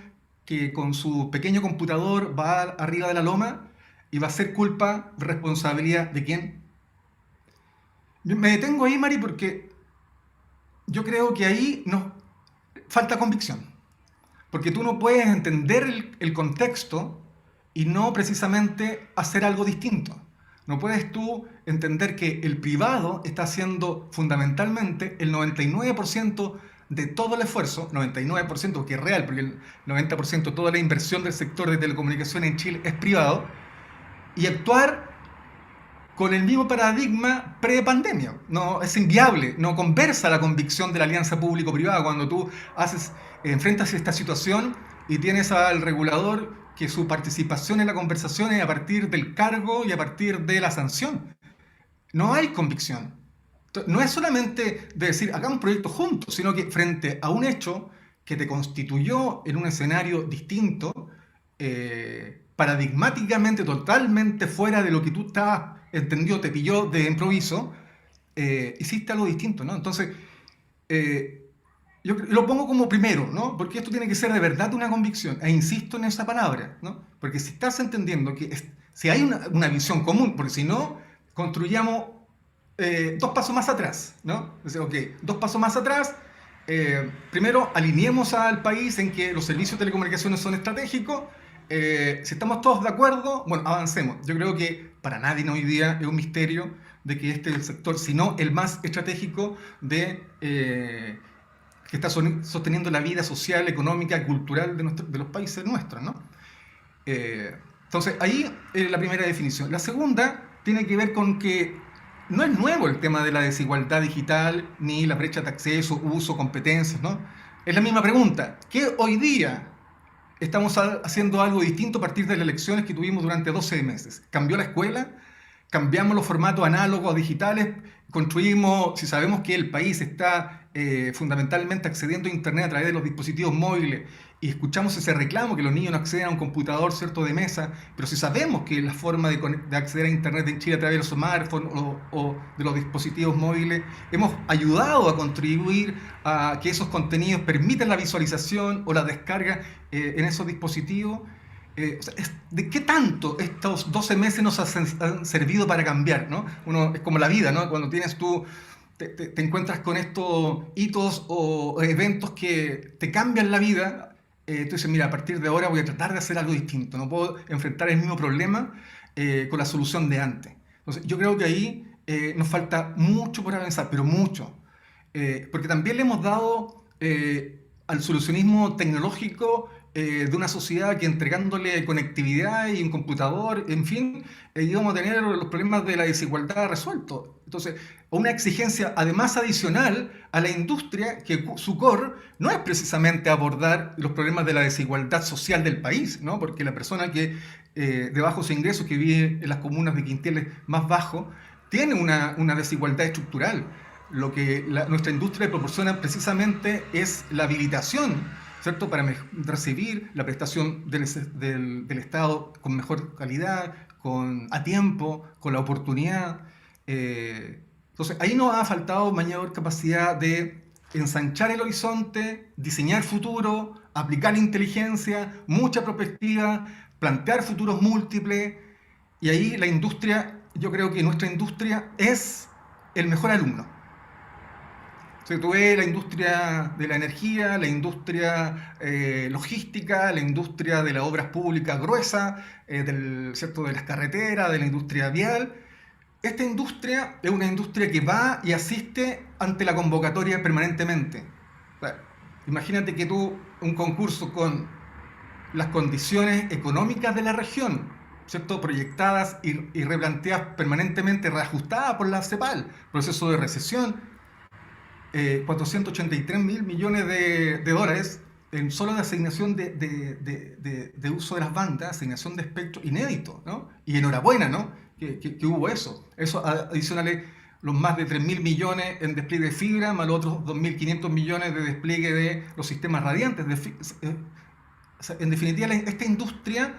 que con su pequeño computador va arriba de la loma y va a ser culpa, responsabilidad de quién. Me detengo ahí, Mari, porque yo creo que ahí nos falta convicción. Porque tú no puedes entender el contexto y no precisamente hacer algo distinto. No puedes tú entender que el privado está haciendo fundamentalmente el 99% de todo el esfuerzo, 99% que es real, porque el 90% de toda la inversión del sector de telecomunicaciones en Chile es privado, y actuar con el mismo paradigma pre-pandemia. No, es inviable, no conversa la convicción de la alianza público-privada cuando tú enfrentas esta situación y tienes al regulador que su participación en la conversación es a partir del cargo y a partir de la sanción. No hay convicción. No es solamente de decir, hagamos un proyecto juntos, sino que frente a un hecho que te constituyó en un escenario distinto, paradigmáticamente, totalmente fuera de lo que tú estabas entendido, te pilló de improviso, hiciste algo distinto, ¿no? Entonces, yo lo pongo como primero, ¿no? Porque esto tiene que ser de verdad una convicción, e insisto en esa palabra, ¿no? Porque si estás entendiendo que si hay una visión común, porque si no, construyamos 2 pasos más atrás, ¿no? Entonces, ok, 2 pasos más atrás, primero alineemos al país en que los servicios de telecomunicaciones son estratégicos. Si estamos todos de acuerdo, bueno, avancemos. Yo creo que para nadie hoy día es un misterio de que este es el sector, si no el más estratégico que está sosteniendo la vida social, económica, cultural de los países nuestros, ¿no? Entonces, ahí la primera definición. La segunda tiene que ver con que no es nuevo el tema de la desigualdad digital, ni la brecha de acceso, uso, competencias, ¿no? Es la misma pregunta. ¿Qué hoy día estamos haciendo algo distinto a partir de las elecciones que tuvimos durante 12 meses? ¿Cambió la escuela? ¿Cambiamos los formatos análogos a digitales? ¿Construimos, si sabemos que el país está fundamentalmente accediendo a Internet a través de los dispositivos móviles y escuchamos ese reclamo que los niños no acceden a un computador, ¿cierto?, de mesa, pero si sabemos que la forma de acceder a Internet en Chile a través de los smartphones o de los dispositivos móviles, hemos ayudado a contribuir a que esos contenidos permitan la visualización o la descarga en esos dispositivos? ¿De qué tanto estos 12 meses nos han servido para cambiar, ¿no? Es como la vida, ¿no? Cuando te encuentras con estos hitos o eventos que te cambian la vida, tú dices, mira, a partir de ahora voy a tratar de hacer algo distinto, no puedo enfrentar el mismo problema con la solución de antes. Entonces, yo creo que ahí nos falta mucho por avanzar, pero mucho. Porque también le hemos dado al solucionismo tecnológico de una sociedad que entregándole conectividad y un computador, en fin, íbamos a tener los problemas de la desigualdad resueltos. Entonces, una exigencia además adicional a la industria que su core no es precisamente abordar los problemas de la desigualdad social del país, ¿no? Porque la persona que de bajos ingresos que vive en las comunas de quintiles más bajos tiene una desigualdad estructural. Lo que nuestra industria proporciona precisamente es la habilitación, ¿cierto?, para recibir la prestación del Estado con mejor calidad, a tiempo, con la oportunidad. Entonces, ahí nos ha faltado mayor capacidad de ensanchar el horizonte, diseñar futuro, aplicar inteligencia, mucha perspectiva, plantear futuros múltiples. Y ahí la industria, yo creo que nuestra industria es el mejor alumno. Tú ves la industria de la energía, la industria logística, la industria de las obras públicas gruesas, ¿cierto?, de las carreteras, de la industria vial. esta industria es una industria que va y asiste ante la convocatoria permanentemente. Bueno, imagínate que tú, un concurso con las condiciones económicas de la región, ¿cierto? Proyectadas y replanteadas permanentemente, reajustadas por la CEPAL, proceso de recesión, 483 mil millones de dólares en solo de asignación de uso de las bandas, asignación de espectro inédito, ¿no? Y enhorabuena, ¿no? Que hubo eso. Eso adicionales los más de 3.000 millones en despliegue de fibra, más los otros 2.500 millones de despliegue de los sistemas radiantes. O sea, en definitiva, esta industria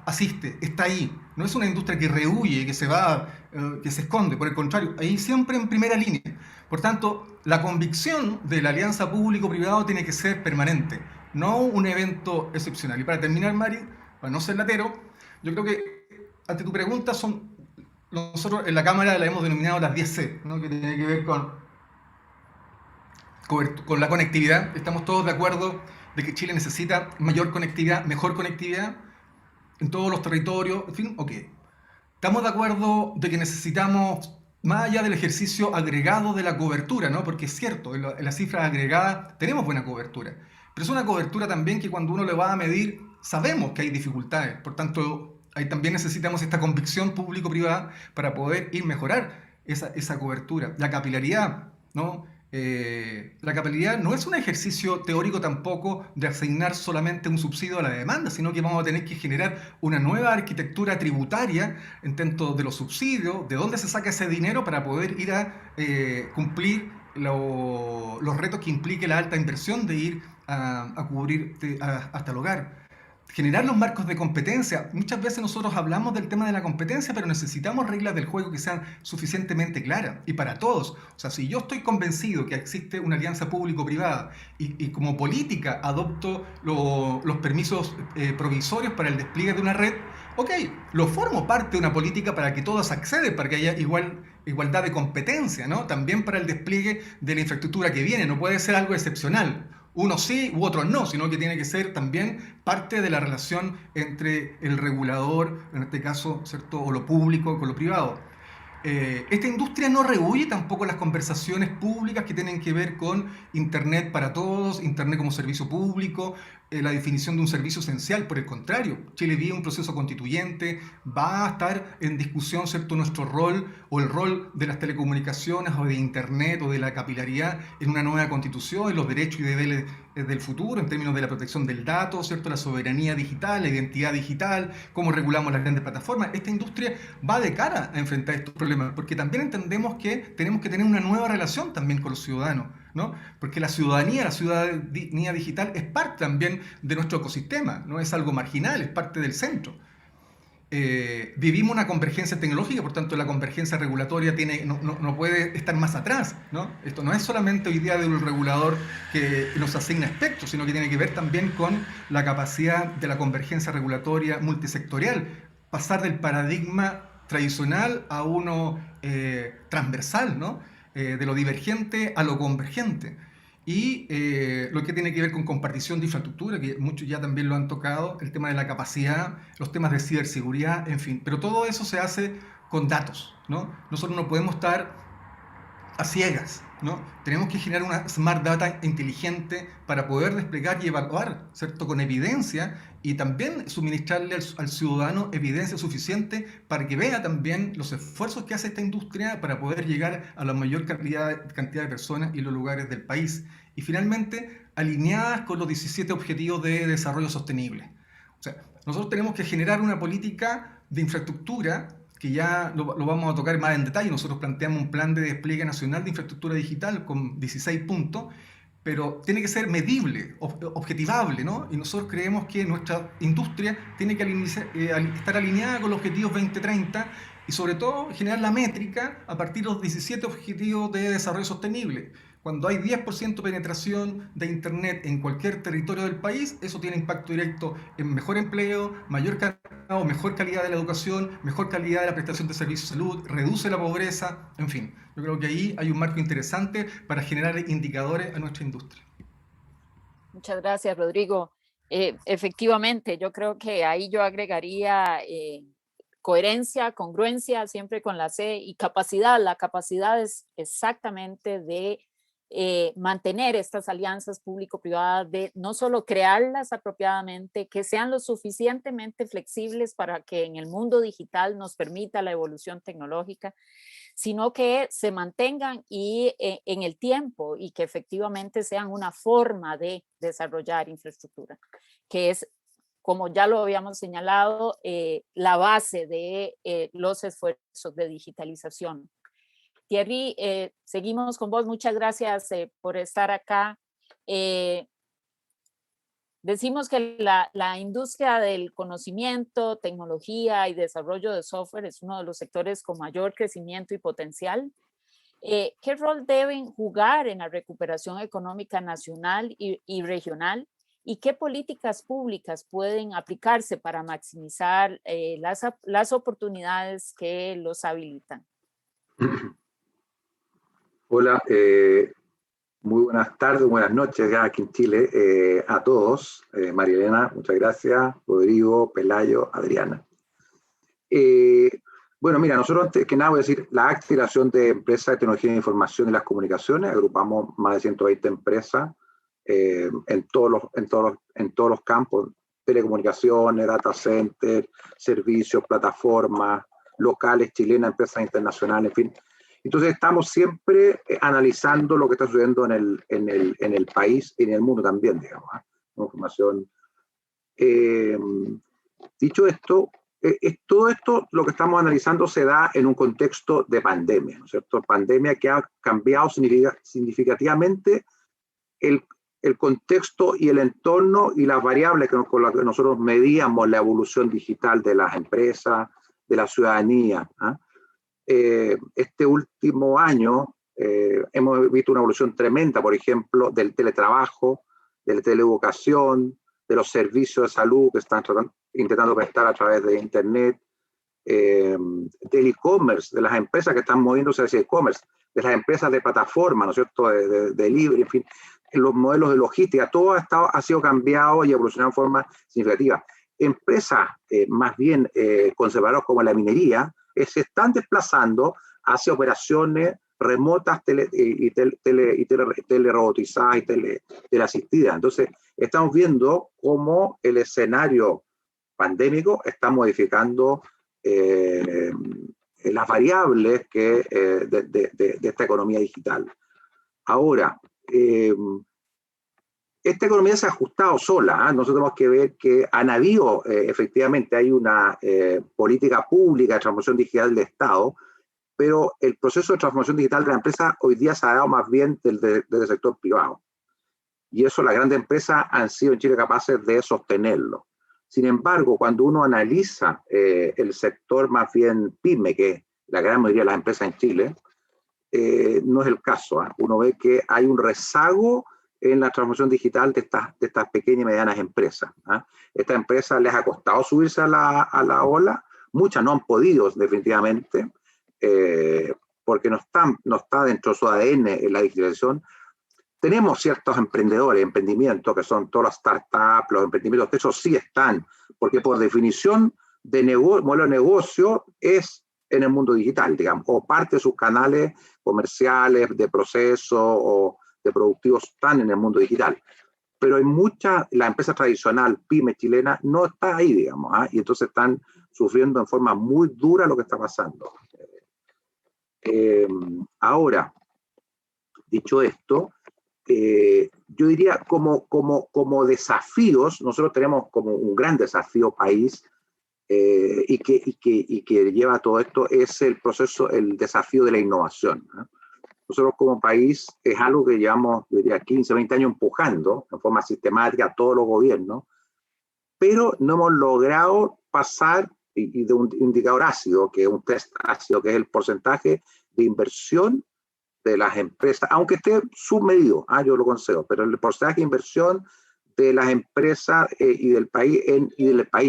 asiste, está ahí. No es una industria que rehuye, que se va, que se esconde. Por el contrario, ahí siempre en primera línea. Por tanto, la convicción de la alianza público-privado tiene que ser permanente, no un evento excepcional. Y para terminar, Mari, para no ser latero, yo creo que ante tu pregunta nosotros en la Cámara la hemos denominado las 10C, ¿no? Que tiene que ver con la conectividad. Estamos todos de acuerdo de que Chile necesita mayor conectividad, mejor conectividad en todos los territorios, en fin, ok. Estamos de acuerdo de que necesitamos, más allá del ejercicio agregado de la cobertura, ¿no? Porque es cierto, en las cifras agregadas tenemos buena cobertura, pero es una cobertura también que cuando uno le va a medir, sabemos que hay dificultades. Por tanto, ahí también necesitamos esta convicción público-privada para poder ir mejorar esa cobertura. La capilaridad, ¿no? La capilaridad no es un ejercicio teórico tampoco de asignar solamente un subsidio a la demanda, sino que vamos a tener que generar una nueva arquitectura tributaria en tanto de los subsidios, de dónde se saca ese dinero para poder ir a cumplir los retos que implique la alta inversión de ir a cubrir hasta el hogar. Generar los marcos de competencia. Muchas veces nosotros hablamos del tema de la competencia, pero necesitamos reglas del juego que sean suficientemente claras y para todos. O sea, si yo estoy convencido que existe una alianza público-privada y como política adopto los permisos provisorios para el despliegue de una red, ok, lo formo parte de una política para que todos accedan, para que haya igualdad de competencia, ¿no? También para el despliegue de la infraestructura que viene. No puede ser algo excepcional. Unos sí u otros no, sino que tiene que ser también parte de la relación entre el regulador, en este caso, ¿cierto?, o lo público con lo privado. Esta industria no rehuye tampoco las conversaciones públicas que tienen que ver con Internet para todos, Internet como servicio público, la definición de un servicio esencial. Por el contrario, Chile vive un proceso constituyente, va a estar en discusión, ¿cierto?, nuestro rol o el rol de las telecomunicaciones o de Internet o de la capilaridad en una nueva constitución, en los derechos y deberes del futuro, en términos de la protección del dato, ¿cierto?, la soberanía digital, la identidad digital, cómo regulamos las grandes plataformas. Esta industria va de cara a enfrentar estos problemas, porque también entendemos que tenemos que tener una nueva relación también con los ciudadanos, ¿no? Porque la ciudadanía digital es parte también de nuestro ecosistema, no es algo marginal, es parte del centro. Vivimos una convergencia tecnológica, por tanto la convergencia regulatoria no puede estar más atrás, ¿no? Esto no es solamente hoy día de un regulador que nos asigna espectros, sino que tiene que ver también con la capacidad de la convergencia regulatoria multisectorial, pasar del paradigma tradicional a uno transversal, ¿no? De lo divergente a lo convergente. Y lo que tiene que ver con compartición de infraestructura, que muchos ya también lo han tocado, el tema de la capacidad, los temas de ciberseguridad, en fin. Pero todo eso se hace con datos, ¿no? Nosotros no podemos estar a ciegas, ¿no? Tenemos que generar una smart data inteligente para poder desplegar y evaluar, ¿cierto?, con evidencia, y también suministrarle al ciudadano evidencia suficiente para que vea también los esfuerzos que hace esta industria para poder llegar a la mayor cantidad de personas y los lugares del país. Y finalmente, alineadas con los 17 Objetivos de Desarrollo Sostenible. O sea, nosotros tenemos que generar una política de infraestructura que ya lo vamos a tocar más en detalle. Nosotros planteamos un plan de despliegue nacional de infraestructura digital con 16 puntos, pero tiene que ser medible, objetivable, ¿no? Y nosotros creemos que nuestra industria tiene que estar alineada con los objetivos 2030 y sobre todo generar la métrica a partir de los 17 Objetivos de Desarrollo Sostenible. Cuando hay 10% de penetración de Internet en cualquier territorio del país, eso tiene impacto directo en mejor empleo, mejor calidad de la educación, mejor calidad de la prestación de servicios de salud, reduce la pobreza, en fin. Yo creo que ahí hay un marco interesante para generar indicadores a nuestra industria. Muchas gracias, Rodrigo. Efectivamente, yo creo que ahí yo agregaría coherencia, congruencia, siempre con la C, y capacidad. La capacidad es exactamente de mantener estas alianzas público-privadas, de no solo crearlas apropiadamente, que sean lo suficientemente flexibles para que en el mundo digital nos permita la evolución tecnológica, sino que se mantengan en el tiempo y que efectivamente sean una forma de desarrollar infraestructura, que es, como ya lo habíamos señalado, la base de los esfuerzos de digitalización. Thierry, seguimos con vos. Muchas gracias por estar acá. Decimos que la industria del conocimiento, tecnología y desarrollo de software es uno de los sectores con mayor crecimiento y potencial. ¿Qué rol deben jugar en la recuperación económica nacional y regional? ¿Y qué políticas públicas pueden aplicarse para maximizar las oportunidades que los habilitan? Hola, muy buenas tardes, buenas noches ya aquí en Chile a todos. María Elena, muchas gracias. Rodrigo, Pelayo, Adriana. Bueno, mira, nosotros antes que nada voy a decir la activación de empresas de tecnología de información y las comunicaciones. Agrupamos más de 120 empresas en todos los campos: telecomunicaciones, data center, servicios, plataformas locales, chilenas, empresas internacionales, en fin. Entonces estamos siempre analizando lo que está sucediendo en el país y en el mundo también, digamos, información. Dicho esto, todo esto, lo que estamos analizando se da en un contexto de pandemia, ¿no es cierto? Pandemia que ha cambiado significativamente el contexto y el entorno y las variables con las que nosotros medíamos la evolución digital de las empresas, de la ciudadanía. Este último año hemos visto una evolución tremenda, por ejemplo, del teletrabajo, de la teleeducación, de los servicios de salud que están intentando prestar a través de Internet, del e-commerce, de las empresas que están moviéndose hacia e-commerce, de las empresas de plataforma, ¿no es cierto?, de libre, en fin, los modelos de logística, todo ha sido cambiado y evolucionado en forma significativa. Empresas más bien conservadoras como la minería se están desplazando hacia operaciones remotas telerobotizadas y teleasistidas. Entonces, estamos viendo cómo el escenario pandémico está modificando las variables de esta economía digital. Ahora, esta economía se ha ajustado sola. Nosotros tenemos que ver que han habido, efectivamente, hay una política pública de transformación digital del Estado, pero el proceso de transformación digital de la empresa hoy día se ha dado más bien desde el sector privado. Y eso las grandes empresas han sido en Chile capaces de sostenerlo. Sin embargo, cuando uno analiza el sector más bien pyme, que es la gran mayoría de las empresas en Chile, no es el caso. Uno ve que hay un rezago en la transformación digital de estas pequeñas y medianas empresas. Estas empresas les ha costado subirse a la ola, muchas no han podido definitivamente, porque no está dentro de su ADN en la digitalización. Tenemos ciertos emprendimientos que son todas las startups, los emprendimientos, que esos sí están, porque por definición de modelo de negocio es en el mundo digital, digamos, o parte de sus canales comerciales, de proceso o de productivos están en el mundo digital. Pero hay la empresa tradicional, pyme chilena, no está ahí, digamos, y entonces están sufriendo en forma muy dura lo que está pasando. Ahora, dicho esto, yo diría como desafíos, nosotros tenemos como un gran desafío país y que lleva todo esto, es el desafío de la innovación. Nosotros como país es algo que llevamos, diría, 15, 20 años empujando en forma sistemática a todos los gobiernos, pero no hemos logrado pasar y de un indicador ácido, que es un test ácido, que es el porcentaje de inversión de las empresas, aunque esté submedido, yo lo concedo, pero el porcentaje de inversión de las empresas y del país en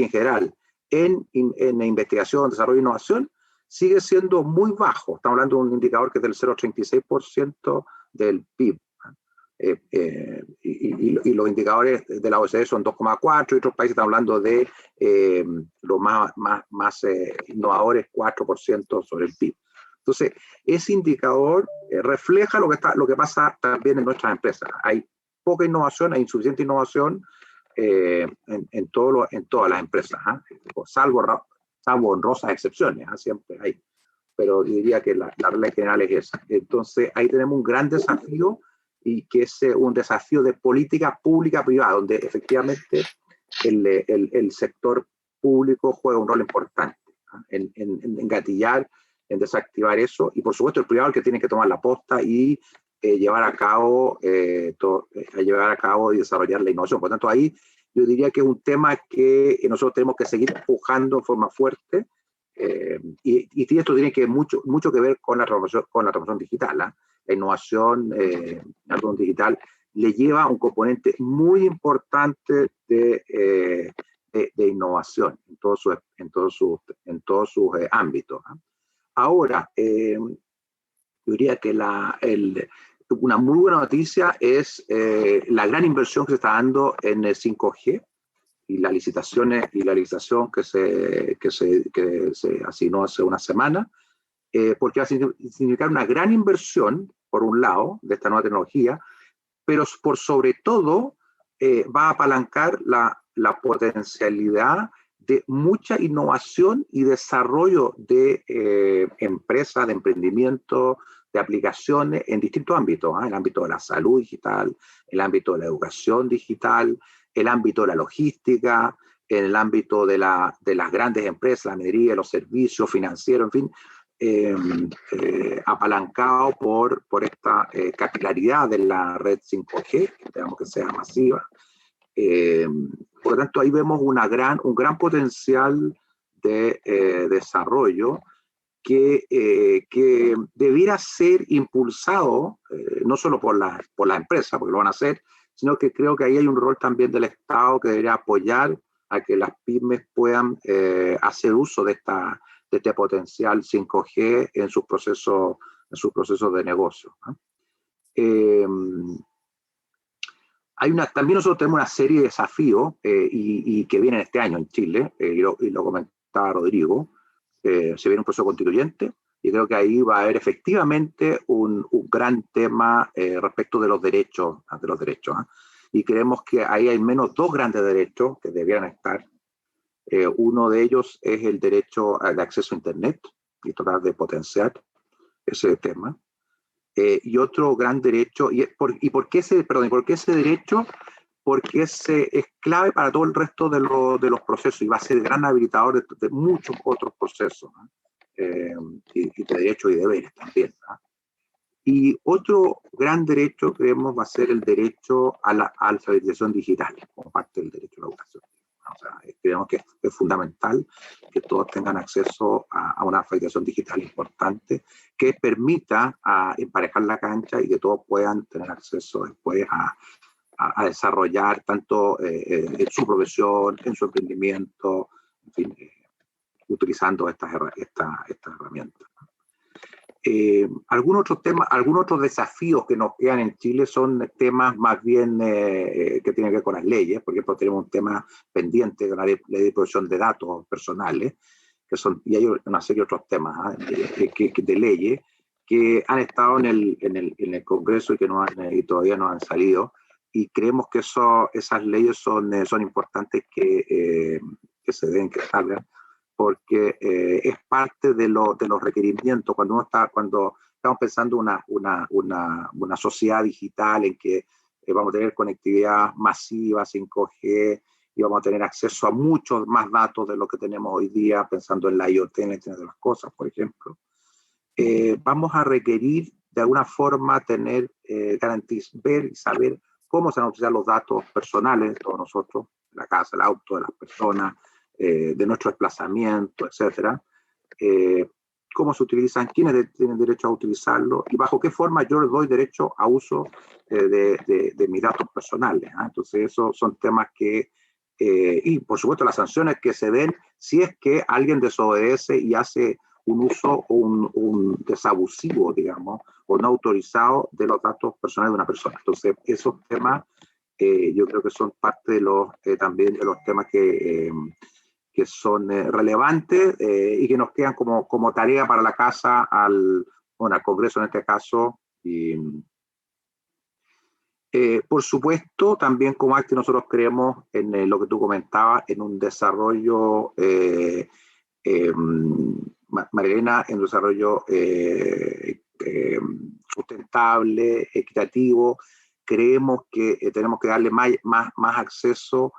general en investigación, desarrollo e innovación sigue siendo muy bajo. Estamos hablando de un indicador que es del 0,36% del PIB. y los indicadores de la OECD son 2,4, y otros países están hablando de los más innovadores, 4% sobre el PIB. Entonces, ese indicador refleja lo que pasa también en nuestras empresas. Hay poca innovación, hay insuficiente innovación en todas las empresas, salvo honrosas excepciones, siempre hay. Pero yo diría que la regla general es esa. Entonces, ahí tenemos un gran desafío, y que es un desafío de política pública-privada, donde efectivamente el sector público juega un rol importante en engatillar, en desactivar eso, y por supuesto el privado el que tiene que tomar la posta y llevar a cabo y desarrollar la innovación. Por tanto, ahí yo diría que es un tema que nosotros tenemos que seguir empujando en forma fuerte, y esto tiene mucho que ver con la transformación digital. La innovación digital le lleva un componente muy importante de innovación en todos sus ámbitos. Ahora, yo diría que una muy buena noticia es la gran inversión que se está dando en el 5G y la licitación que se asignó hace una semana, porque va a significar una gran inversión, por un lado, de esta nueva tecnología, pero por sobre todo va a apalancar la potencialidad de mucha innovación y desarrollo de empresas, de emprendimiento, de aplicaciones en distintos ámbitos, el ámbito de la salud digital, el ámbito de la educación digital, el ámbito de la logística, en el ámbito de las grandes empresas, la minería, los servicios financieros, en fin, apalancado por esta capilaridad de la red 5G, que esperamos que sea masiva. Por lo tanto, ahí vemos un gran potencial de desarrollo que debiera ser impulsado no solo por las empresas, porque lo van a hacer, sino que creo que ahí hay un rol también del Estado que debería apoyar a que las pymes puedan hacer uso de este potencial 5G en sus procesos de negocio. También nosotros tenemos una serie de desafíos y que vienen este año en Chile, y lo comentaba Rodrigo. Se viene un proceso constituyente, y creo que ahí va a haber efectivamente un gran tema respecto de los derechos. Y creemos que ahí hay menos dos grandes derechos que debieran estar. Uno de ellos es el derecho al acceso a Internet, y tratar de potenciar ese tema. Y otro gran derecho, ¿por qué ese derecho? Porque es clave para todo el resto de los procesos, y va a ser el gran habilitador de muchos otros procesos, y de derechos y deberes también. Y otro gran derecho, creemos, va a ser el derecho a la alfabetización digital, como parte del derecho a la educación. O sea, creemos que es fundamental que todos tengan acceso a una alfabetización digital importante que permita emparejar la cancha, y que todos puedan tener acceso después a desarrollar tanto en su profesión, en su emprendimiento, en fin, utilizando estas herramientas. Algunos otros desafíos que nos quedan en Chile son temas más bien que tienen que ver con las leyes. Por ejemplo, tenemos un tema pendiente de la ley de protección de datos personales, y hay una serie de otros temas de leyes que han estado en el Congreso y todavía no han salido, y creemos que esas leyes son importantes que salgan, porque es parte de los requerimientos cuando estamos pensando una sociedad digital en que vamos a tener conectividad masiva, 5G, y vamos a tener acceso a muchos más datos de lo que tenemos hoy día, pensando en la IoT, en la Internet de las Cosas, por ejemplo. Vamos a requerir de alguna forma ver y saber cómo se van a utilizar los datos personales de todos nosotros, la casa, el auto, de las personas, de nuestro desplazamiento, etcétera, cómo se utilizan, quiénes tienen derecho a utilizarlo, y bajo qué forma yo les doy derecho a uso de mis datos personales. Entonces, esos son temas y por supuesto las sanciones que se den si es que alguien desobedece y hace un uso o un desabusivo, digamos, o no autorizado de los datos personales de una persona. Entonces, esos temas yo creo que son parte de los, también de los temas que son relevantes y que nos quedan como tarea para la casa al Congreso en este caso. Y, por supuesto, también como ACTI nosotros creemos en lo que tú comentabas, en un desarrollo, Marilena, en un desarrollo sustentable, equitativo. Creemos que tenemos que darle más acceso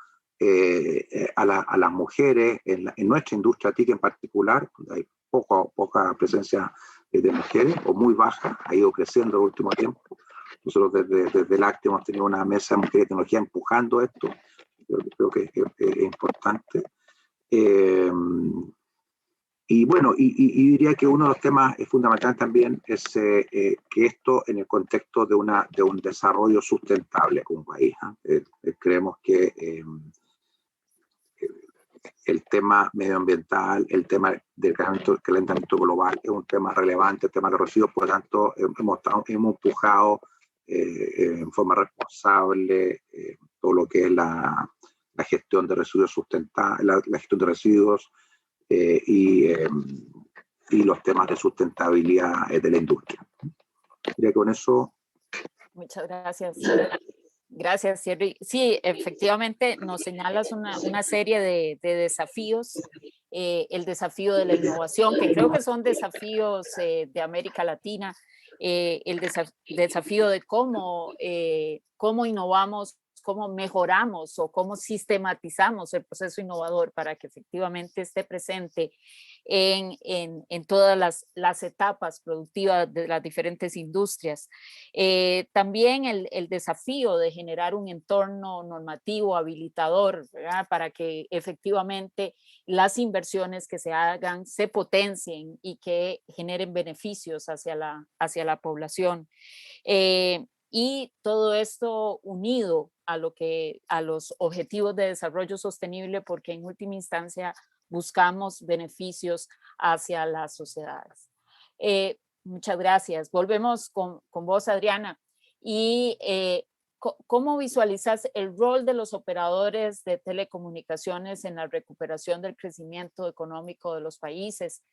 a las mujeres en nuestra industria TIC en particular. Hay poca presencia de mujeres, o muy baja, ha ido creciendo en el último tiempo. Nosotros desde el ACTI hemos tenido una mesa de mujeres de tecnología empujando esto. Creo que es importante. Y bueno, y diría que uno de los temas fundamentales también es que esto en el contexto de un desarrollo sustentable como país. Creemos que el tema medioambiental, el tema del calentamiento global es un tema relevante, el tema de los residuos, por lo tanto hemos empujado en forma responsable todo lo que es la gestión de residuos sustentables, la gestión de residuos y los temas de sustentabilidad de la industria. Diría que con eso... Muchas gracias. Gracias, Thierry. Sí, efectivamente nos señalas una serie de desafíos, el desafío de la innovación, que creo que son desafíos de América Latina, el desafío de cómo innovamos, cómo mejoramos o cómo sistematizamos el proceso innovador para que efectivamente esté presente en todas las etapas productivas de las diferentes industrias. También el desafío de generar un entorno normativo habilitador, ¿verdad? Para que efectivamente las inversiones que se hagan se potencien y que generen beneficios hacia la población. Y todo esto unido a los objetivos de desarrollo sostenible, porque en última instancia buscamos beneficios hacia las sociedades. Muchas gracias. Volvemos con vos, Adriana. Y ¿cómo visualizas el rol de los operadores de telecomunicaciones en la recuperación del crecimiento económico de los países?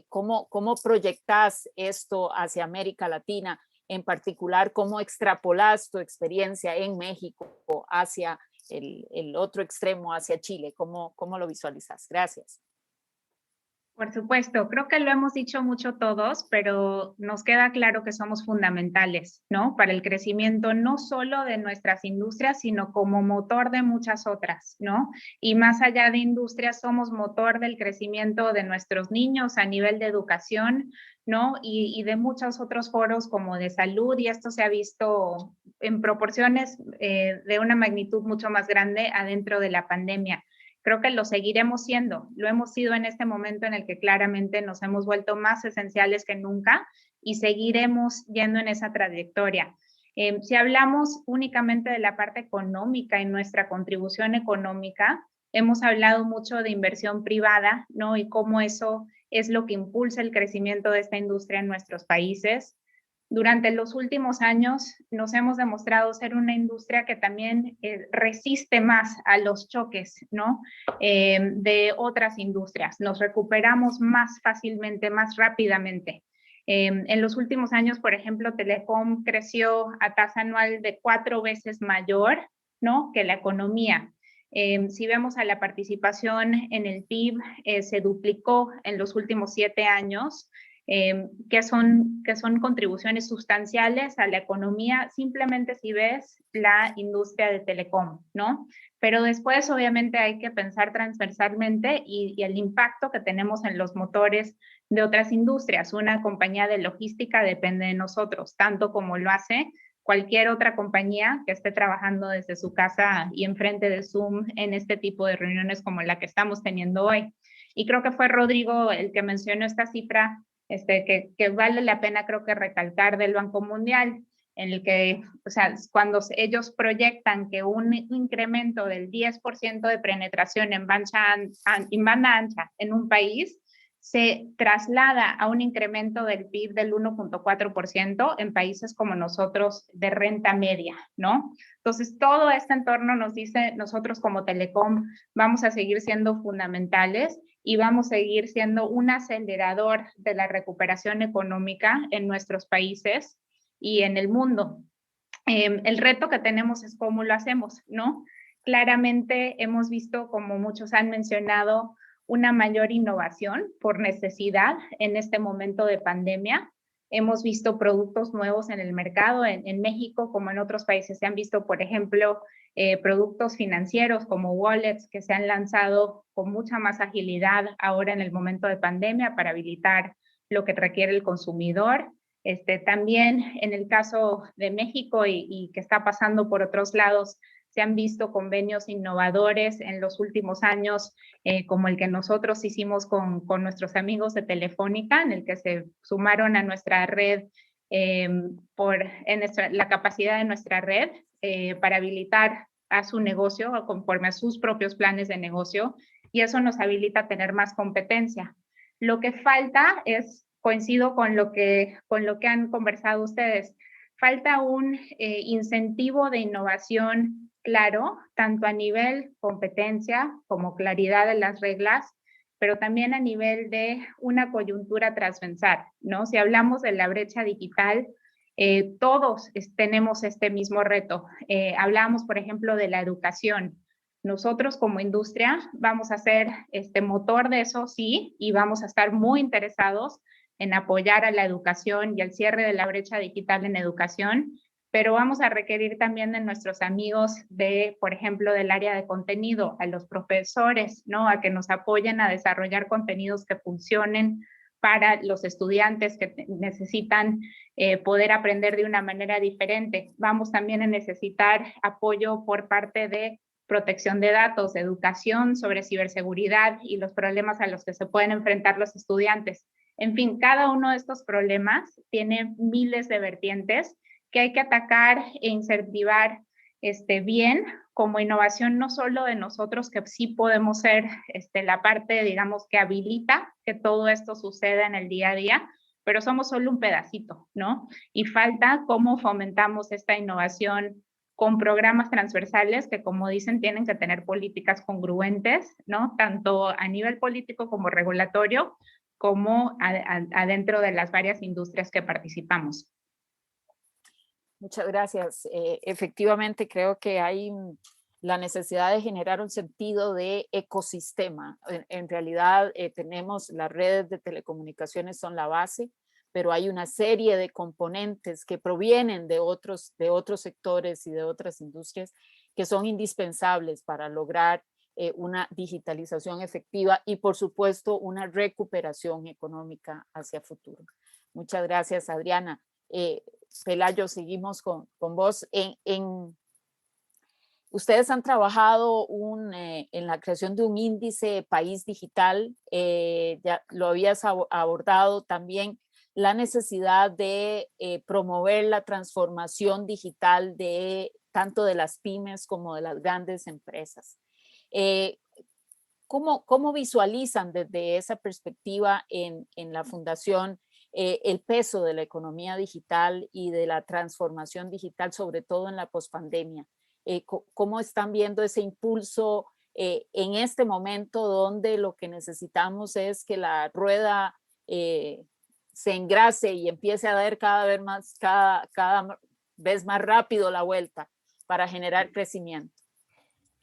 ¿Cómo proyectas esto hacia América Latina? En particular, ¿cómo extrapolas tu experiencia en México hacia el otro extremo, hacia Chile? ¿Cómo lo visualizas? Gracias. Por supuesto, creo que lo hemos dicho mucho todos, pero nos queda claro que somos fundamentales, ¿no? Para el crecimiento no solo de nuestras industrias, sino como motor de muchas otras, ¿no? Y más allá de industrias, somos motor del crecimiento de nuestros niños a nivel de educación, ¿no? Y de muchos otros foros como de salud, y esto se ha visto en proporciones de una magnitud mucho más grande adentro de la pandemia. Creo que lo seguiremos siendo, lo hemos sido en este momento en el que claramente nos hemos vuelto más esenciales que nunca y seguiremos yendo en esa trayectoria. Si hablamos únicamente de la parte económica y nuestra contribución económica, hemos hablado mucho de inversión privada, ¿no? Y cómo eso es lo que impulsa el crecimiento de esta industria en nuestros países. Durante los últimos años nos hemos demostrado ser una industria que también resiste más a los choques, ¿no? De otras industrias. Nos recuperamos más fácilmente, más rápidamente. En los últimos años, por ejemplo, Telecom creció a tasa anual de 4 veces mayor, ¿no? Que la economía. Si vemos a la participación en el PIB, se duplicó en los últimos 7 años. Que son contribuciones sustanciales a la economía, simplemente si ves la industria de telecom, ¿no? Pero después obviamente hay que pensar transversalmente y el impacto que tenemos en los motores de otras industrias. Una compañía de logística depende de nosotros, tanto como lo hace cualquier otra compañía que esté trabajando desde su casa y enfrente de Zoom en este tipo de reuniones como la que estamos teniendo hoy. Y creo que fue Rodrigo el que mencionó esta cifra que vale la pena, creo que recalcar, del Banco Mundial, en el que, o sea, cuando ellos proyectan que un incremento del 10% de penetración en banda ancha en un país se traslada a un incremento del PIB del 1.4% en países como nosotros de renta media, ¿no? Entonces, todo este entorno nos dice, nosotros como Telecom vamos a seguir siendo fundamentales y vamos a seguir siendo un acelerador de la recuperación económica en nuestros países y en el mundo. El reto que tenemos es cómo lo hacemos, ¿no? Claramente hemos visto, como muchos han mencionado, una mayor innovación por necesidad en este momento de pandemia. Hemos visto productos nuevos en el mercado, en México como en otros países se han visto, por ejemplo, productos financieros como wallets que se han lanzado con mucha más agilidad ahora en el momento de pandemia para habilitar lo que requiere el consumidor. También en el caso de México y que está pasando por otros lados, se han visto convenios innovadores en los últimos años, como el que nosotros hicimos con nuestros amigos de Telefónica, en el que se sumaron a nuestra red la capacidad de nuestra red para habilitar a su negocio conforme a sus propios planes de negocio, y eso nos habilita a tener más competencia. Lo que falta es, coincido con lo que han conversado ustedes, falta un incentivo de innovación claro, tanto a nivel competencia como claridad de las reglas, pero también a nivel de una coyuntura transversal, ¿no? Si hablamos de la brecha digital, todos tenemos este mismo reto. Hablamos, por ejemplo, de la educación. Nosotros como industria vamos a ser motor de eso, sí, y vamos a estar muy interesados en apoyar a la educación y al cierre de la brecha digital en educación, pero vamos a requerir también de nuestros amigos de, por ejemplo, del área de contenido, a los profesores, ¿no? A que nos apoyen a desarrollar contenidos que funcionen para los estudiantes que necesitan poder aprender de una manera diferente. Vamos también a necesitar apoyo por parte de protección de datos, educación sobre ciberseguridad y los problemas a los que se pueden enfrentar los estudiantes. En fin, cada uno de estos problemas tiene miles de vertientes que hay que atacar e incentivar bien como innovación, no solo de nosotros, que sí podemos ser la parte, digamos, que habilita que todo esto suceda en el día a día, pero somos solo un pedacito, ¿no? Y falta cómo fomentamos esta innovación con programas transversales que, como dicen, tienen que tener políticas congruentes, ¿no? Tanto a nivel político como regulatorio, como adentro de las varias industrias que participamos. Muchas gracias. Efectivamente, creo que hay la necesidad de generar un sentido de ecosistema. En realidad, tenemos las redes de telecomunicaciones son la base, pero hay una serie de componentes que provienen de otros sectores y de otras industrias que son indispensables para lograr una digitalización efectiva y, por supuesto, una recuperación económica hacia futuro. Muchas gracias, Adriana. Pelayo, seguimos con vos. Ustedes han trabajado en la creación de un índice país digital, ya lo habías abordado también, la necesidad de promover la transformación digital tanto de las pymes como de las grandes empresas. ¿Cómo visualizan desde esa perspectiva en la Fundación el peso de la economía digital y de la transformación digital, sobre todo en la pospandemia? ¿Cómo están viendo ese impulso en este momento donde lo que necesitamos es que la rueda se engrase y empiece a dar cada vez más rápido la vuelta para generar crecimiento?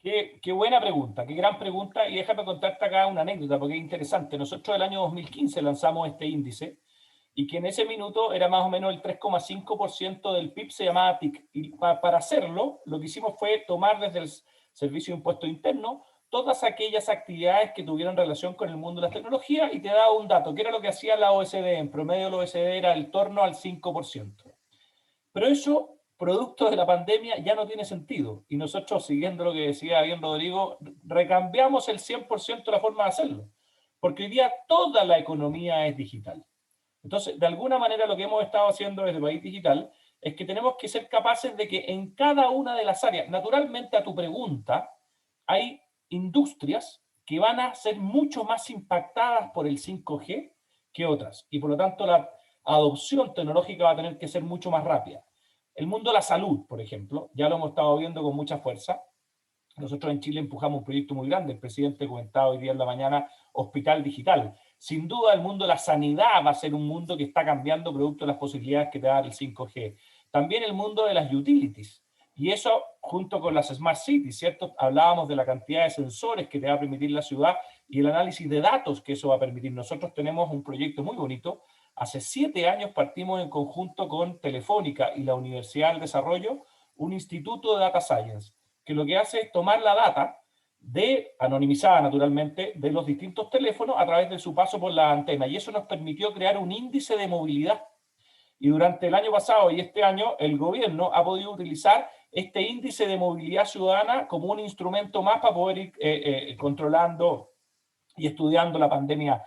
Qué buena pregunta, qué gran pregunta, y déjame contarte acá una anécdota porque es interesante. Nosotros el año 2015 lanzamos este índice y que en ese minuto era más o menos el 3,5% del PIB, se llamaba TIC. Y para hacerlo, lo que hicimos fue tomar desde el Servicio de Impuesto Interno todas aquellas actividades que tuvieron relación con el mundo de las tecnologías, y te daba un dato, que era lo que hacía la OECD. En promedio la OECD era el torno al 5%. Pero eso, producto de la pandemia, ya no tiene sentido. Y nosotros, siguiendo lo que decía bien Rodrigo, recambiamos el 100% de la forma de hacerlo. Porque hoy día toda la economía es digital. Entonces, de alguna manera, lo que hemos estado haciendo desde País Digital es que tenemos que ser capaces de que en cada una de las áreas, naturalmente a tu pregunta, hay industrias que van a ser mucho más impactadas por el 5G que otras. Y por lo tanto la adopción tecnológica va a tener que ser mucho más rápida. El mundo de la salud, por ejemplo, ya lo hemos estado viendo con mucha fuerza. Nosotros en Chile empujamos un proyecto muy grande. El presidente comentaba hoy día en la mañana Hospital Digital. Sin duda el mundo de la sanidad va a ser un mundo que está cambiando producto de las posibilidades que te da el 5G. También el mundo de las utilities. Y eso junto con las Smart Cities, ¿cierto? Hablábamos de la cantidad de sensores que te va a permitir la ciudad y el análisis de datos que eso va a permitir. Nosotros tenemos un proyecto muy bonito. Hace 7 años partimos en conjunto con Telefónica y la Universidad del Desarrollo, un instituto de Data Science, que lo que hace es tomar la data anonimizada naturalmente, de los distintos teléfonos a través de su paso por la antena. Y eso nos permitió crear un índice de movilidad. Y durante el año pasado y este año, el gobierno ha podido utilizar este índice de movilidad ciudadana como un instrumento más para poder ir controlando y estudiando la pandemia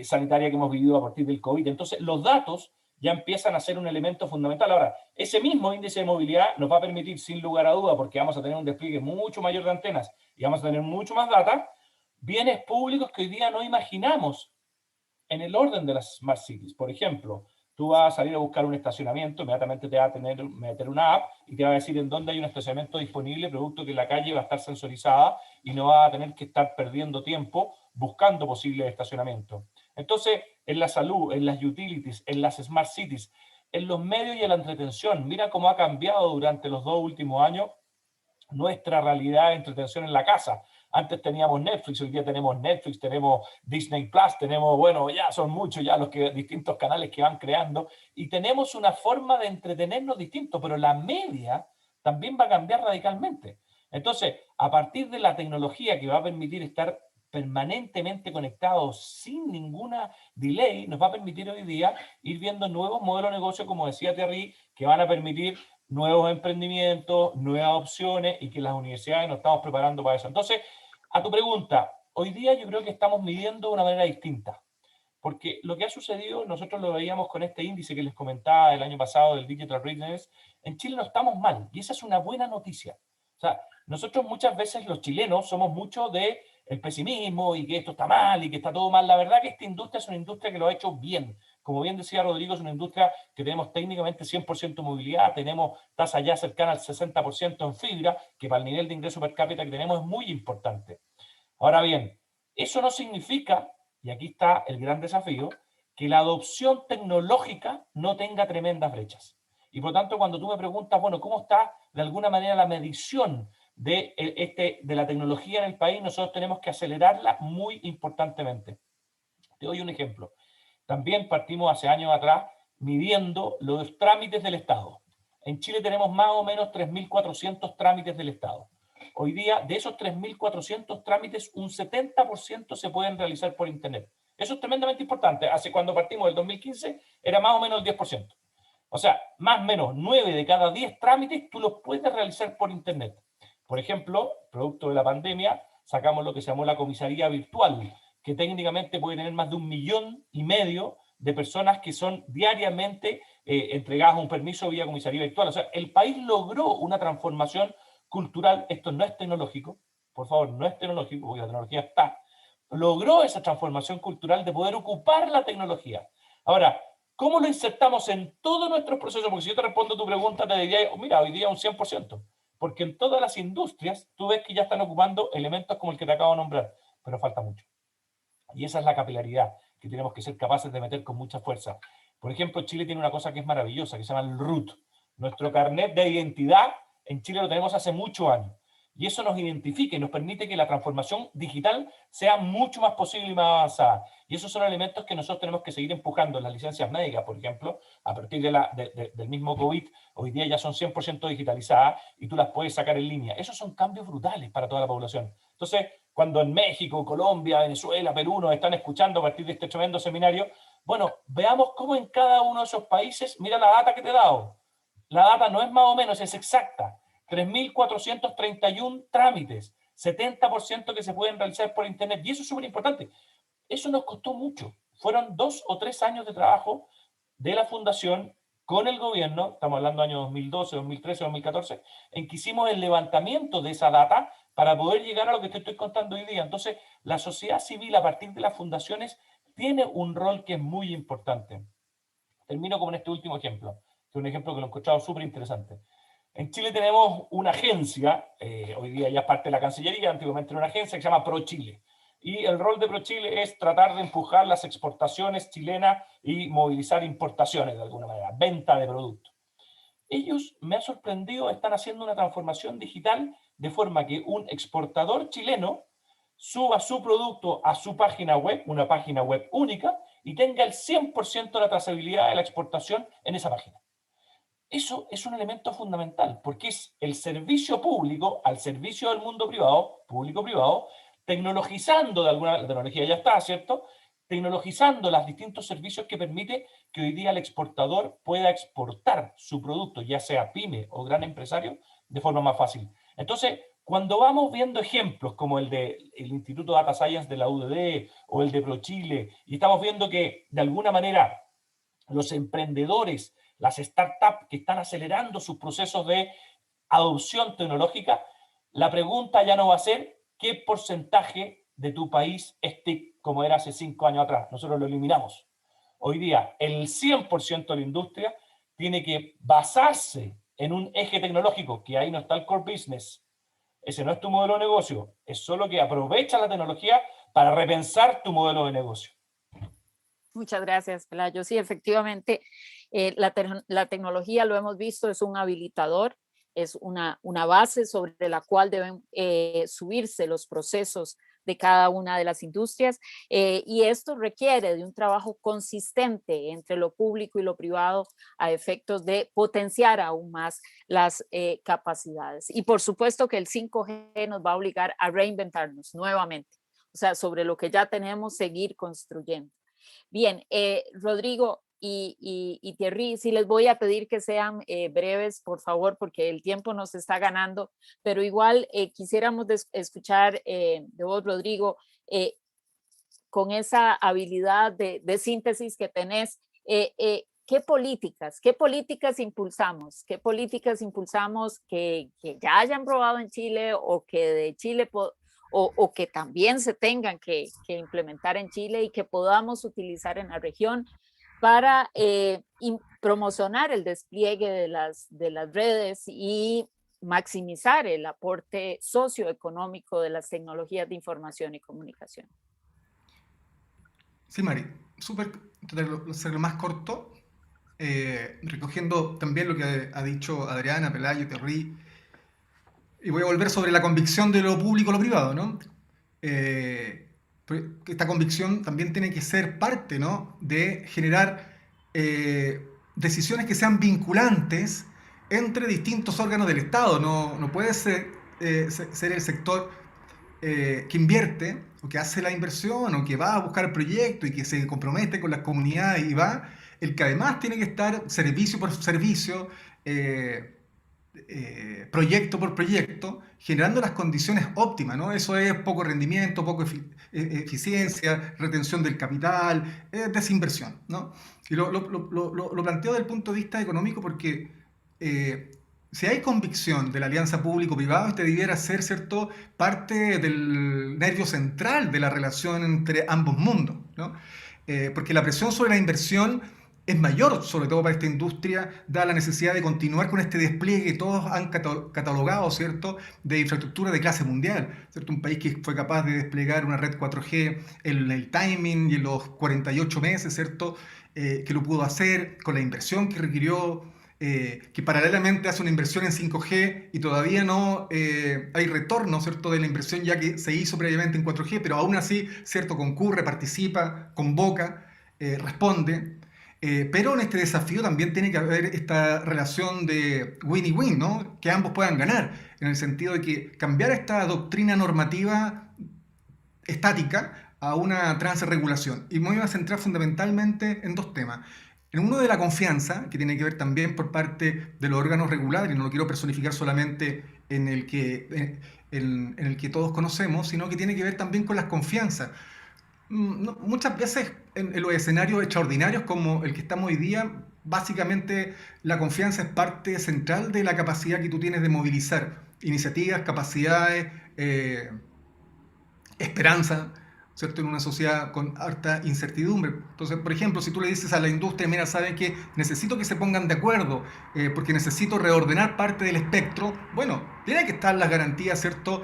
sanitaria que hemos vivido a partir del COVID. Entonces, los datos ya empiezan a ser un elemento fundamental. Ahora, ese mismo índice de movilidad nos va a permitir, sin lugar a duda, porque vamos a tener un despliegue mucho mayor de antenas y vamos a tener mucho más data, bienes públicos que hoy día no imaginamos en el orden de las Smart Cities. Por ejemplo, tú vas a salir a buscar un estacionamiento, inmediatamente te va a meter una app y te va a decir en dónde hay un estacionamiento disponible, producto que la calle va a estar sensorizada y no va a tener que estar perdiendo tiempo buscando posibles estacionamientos. Entonces, en la salud, en las utilities, en las Smart Cities, en los medios y en la entretención, mira cómo ha cambiado durante los 2 últimos años nuestra realidad de entretención en la casa. Antes teníamos Netflix, hoy día tenemos Netflix, tenemos Disney Plus, tenemos, bueno, ya son muchos ya los distintos canales que van creando y tenemos una forma de entretenernos distinto, pero la media también va a cambiar radicalmente. Entonces, a partir de la tecnología que va a permitir estar permanentemente conectados sin ninguna delay, nos va a permitir hoy día ir viendo nuevos modelos de negocio, como decía Terry, que van a permitir nuevos emprendimientos, nuevas opciones y que las universidades nos estamos preparando para eso. Entonces, a tu pregunta, hoy día yo creo que estamos midiendo de una manera distinta, porque lo que ha sucedido, nosotros lo veíamos con este índice que les comentaba el año pasado del Digital Readiness, en Chile no estamos mal y esa es una buena noticia. O sea, nosotros muchas veces los chilenos somos mucho de el pesimismo y que esto está mal y que está todo mal. La verdad que esta industria es una industria que lo ha hecho bien. Como bien decía Rodrigo, es una industria que tenemos técnicamente 100% movilidad, tenemos tasa ya cercana al 60% en fibra, que para el nivel de ingreso per cápita que tenemos es muy importante. Ahora bien, eso no significa, y aquí está el gran desafío, que la adopción tecnológica no tenga tremendas brechas. Y por lo tanto, cuando tú me preguntas, bueno, ¿cómo está de alguna manera la medición de la tecnología en el país? Nosotros tenemos que acelerarla muy importantemente. Te doy un ejemplo. También partimos hace años atrás midiendo los trámites del Estado. En Chile tenemos más o menos 3.400 trámites del Estado. Hoy día, de esos 3.400 trámites, un 70% se pueden realizar por Internet. Eso es tremendamente importante. Hace cuando partimos del 2015, era más o menos el 10%. O sea, más o menos 9 de cada 10 trámites tú los puedes realizar por Internet. Por ejemplo, producto de la pandemia, sacamos lo que se llamó la comisaría virtual, que técnicamente puede tener más de 1,5 millones de personas que son diariamente entregadas un permiso vía comisaría virtual. O sea, el país logró una transformación cultural. Esto no es tecnológico, por favor, no es tecnológico, porque la tecnología está. Logró esa transformación cultural de poder ocupar la tecnología. Ahora, ¿cómo lo insertamos en todos nuestros procesos? Porque si yo te respondo tu pregunta, te diría, mira, hoy día un 100%. Porque en todas las industrias, tú ves que ya están ocupando elementos como el que te acabo de nombrar, pero falta mucho. Y esa es la capilaridad que tenemos que ser capaces de meter con mucha fuerza. Por ejemplo, Chile tiene una cosa que es maravillosa, que se llama el RUT. Nuestro carnet de identidad en Chile lo tenemos hace muchos años. Y eso nos identifica y nos permite que la transformación digital sea mucho más posible y más avanzada. Y esos son elementos que nosotros tenemos que seguir empujando en las licencias médicas, por ejemplo, a partir del mismo COVID, hoy día ya son 100% digitalizadas y tú las puedes sacar en línea. Esos son cambios brutales para toda la población. Entonces, cuando en México, Colombia, Venezuela, Perú nos están escuchando a partir de este tremendo seminario, bueno, veamos cómo en cada uno de esos países, mira la data que te he dado. La data no es más o menos, es exacta. 3.431 trámites, 70% que se pueden realizar por Internet. Y eso es súper importante. Eso nos costó mucho. Fueron 2 o 3 años de trabajo de la Fundación con el gobierno, estamos hablando del año 2012, 2013, 2014, en que hicimos el levantamiento de esa data para poder llegar a lo que te estoy contando hoy día. Entonces, la sociedad civil a partir de las fundaciones tiene un rol que es muy importante. Termino con este último ejemplo, que es un ejemplo que lo he encontrado súper interesante. En Chile tenemos una agencia, hoy día ya es parte de la Cancillería, antiguamente era una agencia que se llama ProChile. Y el rol de ProChile es tratar de empujar las exportaciones chilenas y movilizar importaciones de alguna manera, venta de productos. Ellos, me ha sorprendido, están haciendo una transformación digital de forma que un exportador chileno suba su producto a su página web, una página web única, y tenga el 100% de la trazabilidad de la exportación en esa página. Eso es un elemento fundamental, porque es el servicio público al servicio del mundo privado, público-privado, tecnologizando de alguna, la tecnología ya está, ¿cierto? Tecnologizando los distintos servicios que permite que hoy día el exportador pueda exportar su producto, ya sea pyme o gran empresario, de forma más fácil. Entonces, cuando vamos viendo ejemplos como el del Instituto Data Science de la UDD o el de ProChile, y estamos viendo que de alguna manera los emprendedores, las startups que están acelerando sus procesos de adopción tecnológica, la pregunta ya no va a ser qué porcentaje de tu país es TIC como era hace 5 años atrás. Nosotros lo eliminamos. Hoy día el 100% de la industria tiene que basarse en un eje tecnológico, que ahí no está el core business. Ese no es tu modelo de negocio, es solo que aprovecha la tecnología para repensar tu modelo de negocio. Muchas gracias, Pelayo. Sí, efectivamente, la tecnología, lo hemos visto, es un habilitador, es una base sobre la cual deben subirse los procesos de cada una de las industrias, y esto requiere de un trabajo consistente entre lo público y lo privado a efectos de potenciar aún más las capacidades. Y por supuesto que el 5G nos va a obligar a reinventarnos nuevamente, o sea, sobre lo que ya tenemos, seguir construyendo. Bien, Rodrigo y Thierry, sí les voy a pedir que sean breves, por favor, porque el tiempo nos está ganando, pero igual quisiéramos escuchar de vos, Rodrigo, con esa habilidad de síntesis que tenés, ¿qué políticas impulsamos? ¿Qué políticas impulsamos que ya hayan probado en Chile o que de Chile o que también se tengan que implementar en Chile y que podamos utilizar en la región para promocionar el despliegue de las redes y maximizar el aporte socioeconómico de las tecnologías de información y comunicación? Sí, Mari, súper, ser lo más corto, recogiendo también lo que ha dicho Adriana, Pelayo, Thierry, y voy a volver sobre la convicción de lo público o lo privado, ¿no? Esta convicción también tiene que ser parte, ¿no?, de generar decisiones que sean vinculantes entre distintos órganos del Estado. No puede ser el sector que invierte o que hace la inversión o que va a buscar el proyecto y que se compromete con las comunidades y va, el que además tiene que estar servicio por servicio, proyecto por proyecto, generando las condiciones óptimas, ¿no? Eso es poco rendimiento, poco eficiencia, retención del capital, desinversión, ¿no? Y lo planteo desde el punto de vista económico porque si hay convicción de la alianza público-privado, este debiera ser, ¿cierto?, parte del nervio central de la relación entre ambos mundos, ¿no? Porque la presión sobre la inversión es mayor, sobre todo para esta industria, dada la necesidad de continuar con este despliegue que todos han catalogado, ¿cierto?, de infraestructura de clase mundial, ¿cierto? Un país que fue capaz de desplegar una red 4G en el timing y en los 48 meses, ¿cierto?, que lo pudo hacer con la inversión que requirió, que paralelamente hace una inversión en 5G y todavía no hay retorno, ¿cierto?, de la inversión ya que se hizo previamente en 4G, pero aún así, ¿cierto?, concurre, participa, convoca, responde. Pero en este desafío también tiene que haber esta relación de win y win, ¿no?, que ambos puedan ganar, en el sentido de que cambiar esta doctrina normativa estática a una transregulación. Y me voy a centrar fundamentalmente en 2 temas. En uno de la confianza, que tiene que ver también por parte de los órganos reguladores, no lo quiero personificar solamente en el que todos conocemos, sino que tiene que ver también con las confianzas. Muchas veces en los escenarios extraordinarios como el que estamos hoy día, básicamente la confianza es parte central de la capacidad que tú tienes de movilizar iniciativas, capacidades, esperanza, ¿cierto? En una sociedad con harta incertidumbre. Entonces, por ejemplo, si tú le dices a la industria, mira, ¿saben qué? Necesito que se pongan de acuerdo porque necesito reordenar parte del espectro. Bueno, tiene que estar las garantías, ¿cierto?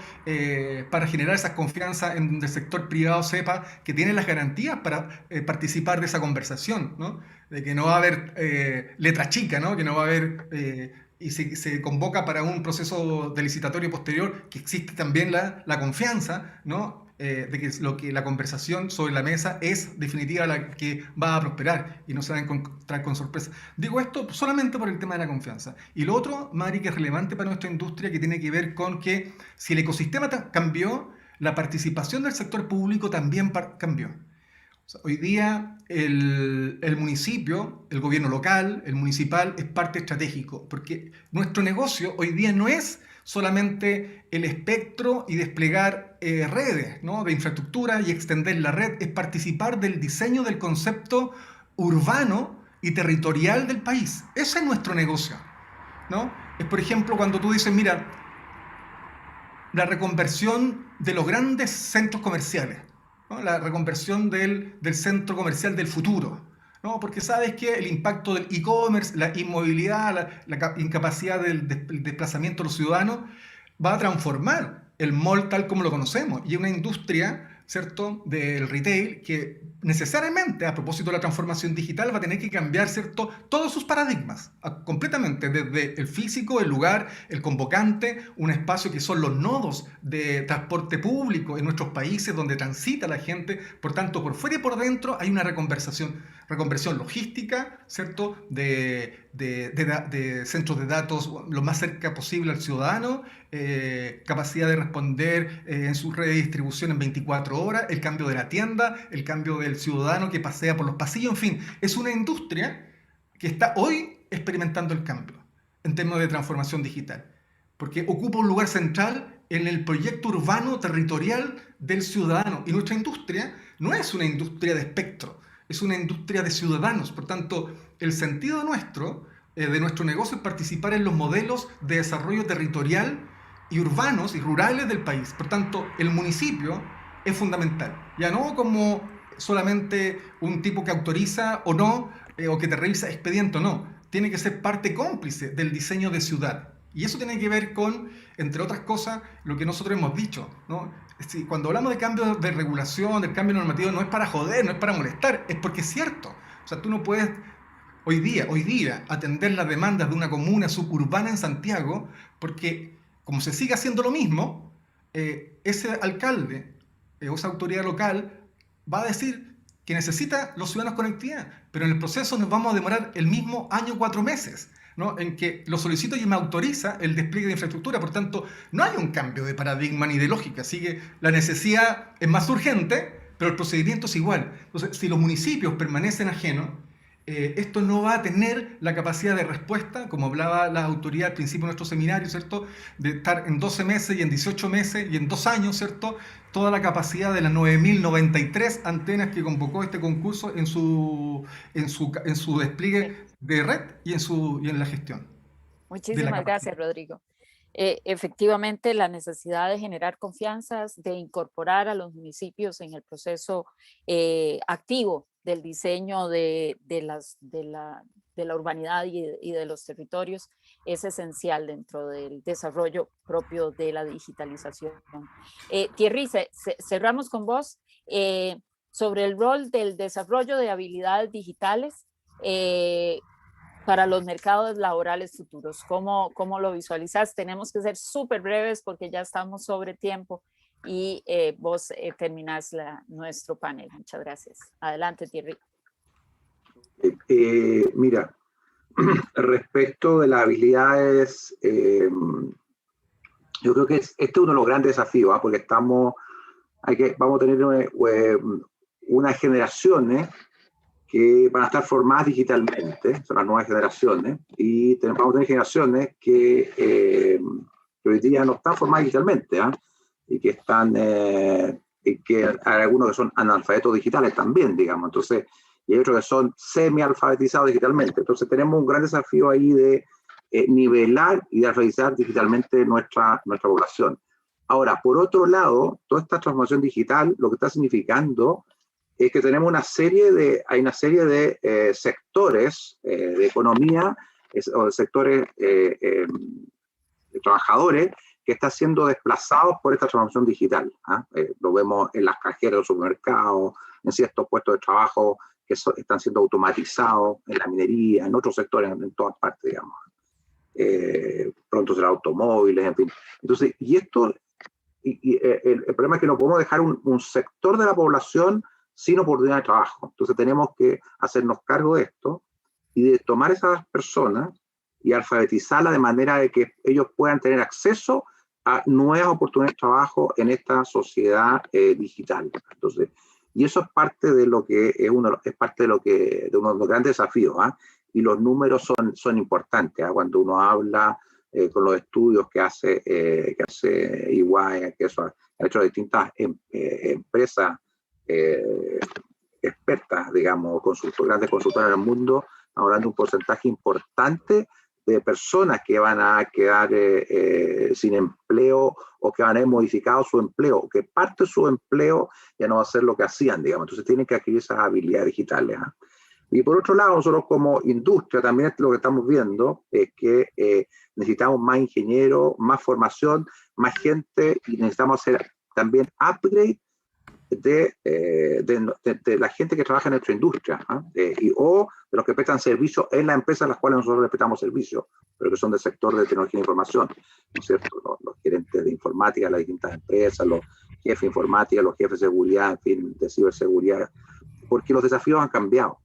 Para generar esa confianza en donde el sector privado sepa que tiene las garantías para participar de esa conversación, ¿no? De que no va a haber letra chica, ¿no? Que no va a haber... y se convoca para un proceso de licitatorio posterior, que existe también la confianza, ¿no? De que la conversación sobre la mesa es definitiva la que va a prosperar y no se va a encontrar con sorpresa. Digo esto solamente por el tema de la confianza. Y lo otro, Mari, que es relevante para nuestra industria, que tiene que ver con que si el ecosistema cambió, la participación del sector público también cambió. O sea, hoy día el municipio, el gobierno local, el municipal es parte estratégico, porque nuestro negocio hoy día no es solamente el espectro y desplegar redes, ¿no? De infraestructura y extender la red, es participar del diseño del concepto urbano y territorial del país. Ese es nuestro negocio, ¿no? Es, por ejemplo, cuando tú dices, mira, la reconversión de los grandes centros comerciales, ¿no? La reconversión del centro comercial del futuro, ¿no? Porque sabes que el impacto del e-commerce, la inmovilidad, la incapacidad del desplazamiento de los ciudadanos va a transformar el mall tal como lo conocemos. Y una industria, ¿cierto?, del retail que necesariamente, a propósito de la transformación digital, va a tener que cambiar, ¿cierto?, todos sus paradigmas, completamente, desde el físico, el lugar, el convocante, un espacio que son los nodos de transporte público en nuestros países donde transita la gente. Por tanto, por fuera y por dentro hay una reconversión logística, ¿cierto?, de centros de datos lo más cerca posible al ciudadano, capacidad de responder en su red de distribución en 24 horas, el cambio de la tienda, el cambio del ciudadano que pasea por los pasillos, en fin, es una industria que está hoy experimentando el cambio en términos de transformación digital, porque ocupa un lugar central en el proyecto urbano territorial del ciudadano, y nuestra industria no es una industria de espectro, es una industria de ciudadanos. Por tanto, el sentido de nuestro negocio es participar en los modelos de desarrollo territorial y urbanos y rurales del país. Por tanto, el municipio es fundamental. Ya no como solamente un tipo que autoriza o no, o que te revisa expediente o no. Tiene que ser parte cómplice del diseño de ciudad. Y eso tiene que ver con, entre otras cosas, lo que nosotros hemos dicho, ¿no? Cuando hablamos de cambio de regulación, del cambio normativo, no es para joder, no es para molestar, es porque es cierto. O sea, tú no puedes hoy día atender las demandas de una comuna suburbana en Santiago, porque como se sigue haciendo lo mismo, ese alcalde o esa autoridad local va a decir que necesita los ciudadanos conectividad, pero en el proceso nos vamos a demorar el mismo año, 4 meses, ¿no? En que lo solicito y me autoriza el despliegue de infraestructura. Por tanto, no hay un cambio de paradigma ni de lógica, así que la necesidad es más urgente, pero el procedimiento es igual. Entonces, si los municipios permanecen ajenos, esto no va a tener la capacidad de respuesta, como hablaba la autoridad al principio de nuestro seminario, ¿cierto?, de estar en 12 meses y en 18 meses y en 2 años, ¿cierto?, toda la capacidad de las 9.093 antenas que convocó este concurso en su despliegue de red y en la gestión. Muchísimas gracias, Rodrigo. Efectivamente, la necesidad de generar confianzas, de incorporar a los municipios en el proceso activo del diseño de la urbanidad y de los territorios es esencial dentro del desarrollo propio de la digitalización. Thierry, cerramos con vos sobre el rol del desarrollo de habilidades digitales para los mercados laborales futuros. ¿Cómo lo visualizas? Tenemos que ser súper breves porque ya estamos sobre tiempo y vos terminás nuestro panel. Muchas gracias. Adelante, Thierry. Mira, respecto de las habilidades, yo creo que este es uno de los grandes desafíos, porque vamos a tener unas generaciones que van a estar formadas digitalmente, son las nuevas generaciones, y vamos a tener generaciones que hoy día no están formadas digitalmente, y que hay algunos que son analfabetos digitales también, digamos. Entonces, y hay otros que son semi-alfabetizados digitalmente. Entonces tenemos un gran desafío ahí de nivelar y alfabetizar digitalmente nuestra población. Ahora, por otro lado, toda esta transformación digital lo que está significando es que tenemos hay una serie de sectores de economía o de sectores de trabajadores que están siendo desplazados por esta transformación digital. Lo vemos en las cajeras de los supermercados, en ciertos puestos de trabajo que están siendo automatizados, en la minería, en otros sectores, en todas partes, digamos. Pronto será automóviles, en fin. Entonces, el problema es que no podemos dejar un sector de la población sin oportunidad de trabajo. Entonces tenemos que hacernos cargo de esto y de tomar esas personas y alfabetizarlas de manera de que ellos puedan tener acceso a nuevas oportunidades de trabajo en esta sociedad digital. Entonces, y eso es parte de lo que es uno de los grandes desafíos, y los números son importantes, cuando uno habla con los estudios que hace EY, que eso ha hecho distintas empresas expertas, digamos, grandes consultoras en el mundo, hablando de un porcentaje importante de personas que van a quedar sin empleo o que van a haber modificado su empleo, o que parte de su empleo ya no va a ser lo que hacían, digamos. Entonces tienen que adquirir esas habilidades digitales. Y por otro lado, nosotros como industria también lo que estamos viendo es que necesitamos más ingenieros, más formación, más gente, y necesitamos hacer también upgrade de la gente que trabaja en nuestra industria, o de los que prestan servicios en las empresas a las cuales nosotros les prestamos servicios, pero que son del sector de tecnología e información, ¿no es cierto? Los gerentes de informática de las distintas empresas, los jefes de informática, los jefes de seguridad, en fin, de ciberseguridad, porque los desafíos han cambiado,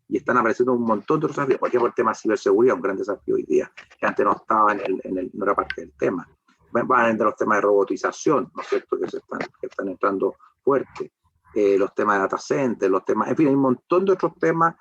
y están apareciendo un montón de otros desafíos. Por ejemplo, el tema de ciberseguridad, un gran desafío hoy día, que antes no estaba no era parte del tema. Van de los temas de robotización, ¿no es cierto?, que están entrando fuerte, los temas de data center, los temas, en fin, hay un montón de otros temas,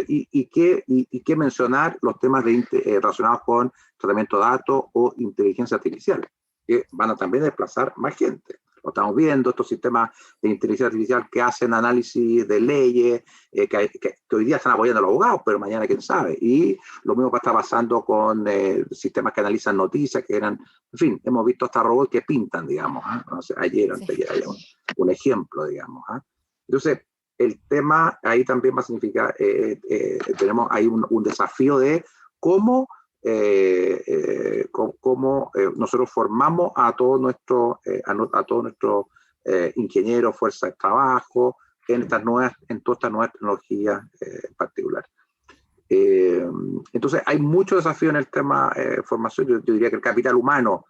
y que mencionar los temas relacionados con tratamiento de datos o inteligencia artificial, que van a también desplazar más gente. Lo estamos viendo, estos sistemas de inteligencia artificial que hacen análisis de leyes, que hoy día están apoyando a los abogados, pero mañana quién sabe. Y lo mismo está pasando con sistemas que analizan noticias, que eran, en fin, hemos visto hasta robots que pintan, digamos. No sé, ayer, anteayer, hay un ejemplo, digamos. Entonces, el tema ahí también va a significar, tenemos ahí un desafío de cómo nosotros formamos a todos nuestros ingenieros, fuerza de trabajo, en todas estas nuevas tecnologías en particular. Entonces hay mucho desafío en el tema formación. Yo diría que el capital humano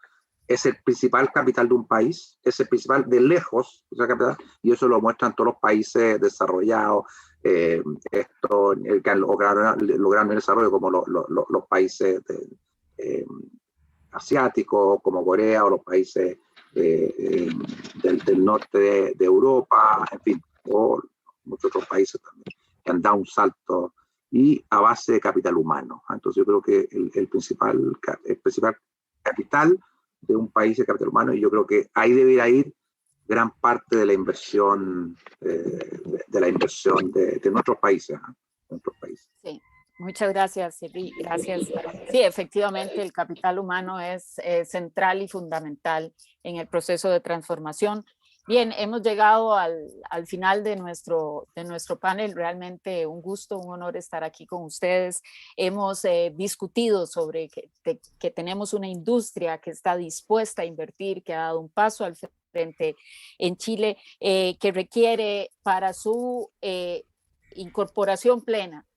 es el principal capital de un país, es el principal de lejos, y eso lo muestran todos los países desarrollados, que lograron el desarrollo, como los países asiáticos, como Corea, o los países del norte de Europa, en fin, o muchos otros países también, que han dado un salto, y a base de capital humano. Entonces yo creo que el principal capital de un país es capital humano, y yo creo que ahí debería ir gran parte de la inversión de nuestros países. Sí, muchas gracias, Thierry. Gracias. Sí, efectivamente, el capital humano es central y fundamental en el proceso de transformación. Bien, hemos llegado al final de nuestro panel. Realmente un gusto, un honor estar aquí con ustedes. Hemos discutido sobre que tenemos una industria que está dispuesta a invertir, que ha dado un paso al frente en Chile, que requiere para su incorporación plena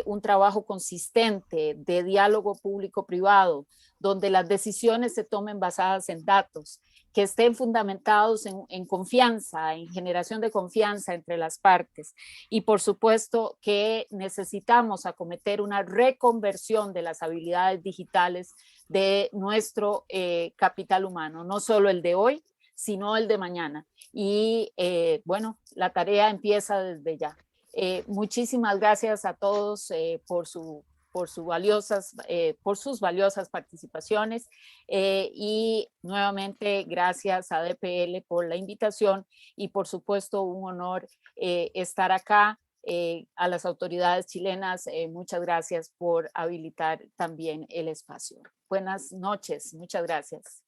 un trabajo consistente de diálogo público-privado, donde las decisiones se tomen basadas en datos, que estén fundamentados en confianza, en generación de confianza entre las partes. Y por supuesto que necesitamos acometer una reconversión de las habilidades digitales de nuestro capital humano, no solo el de hoy, sino el de mañana. Y bueno, la tarea empieza desde ya. Muchísimas gracias a todos por sus valiosas participaciones, y nuevamente gracias a DPL por la invitación, y por supuesto un honor estar acá A las autoridades chilenas, muchas gracias por habilitar también el espacio. Buenas noches, muchas gracias.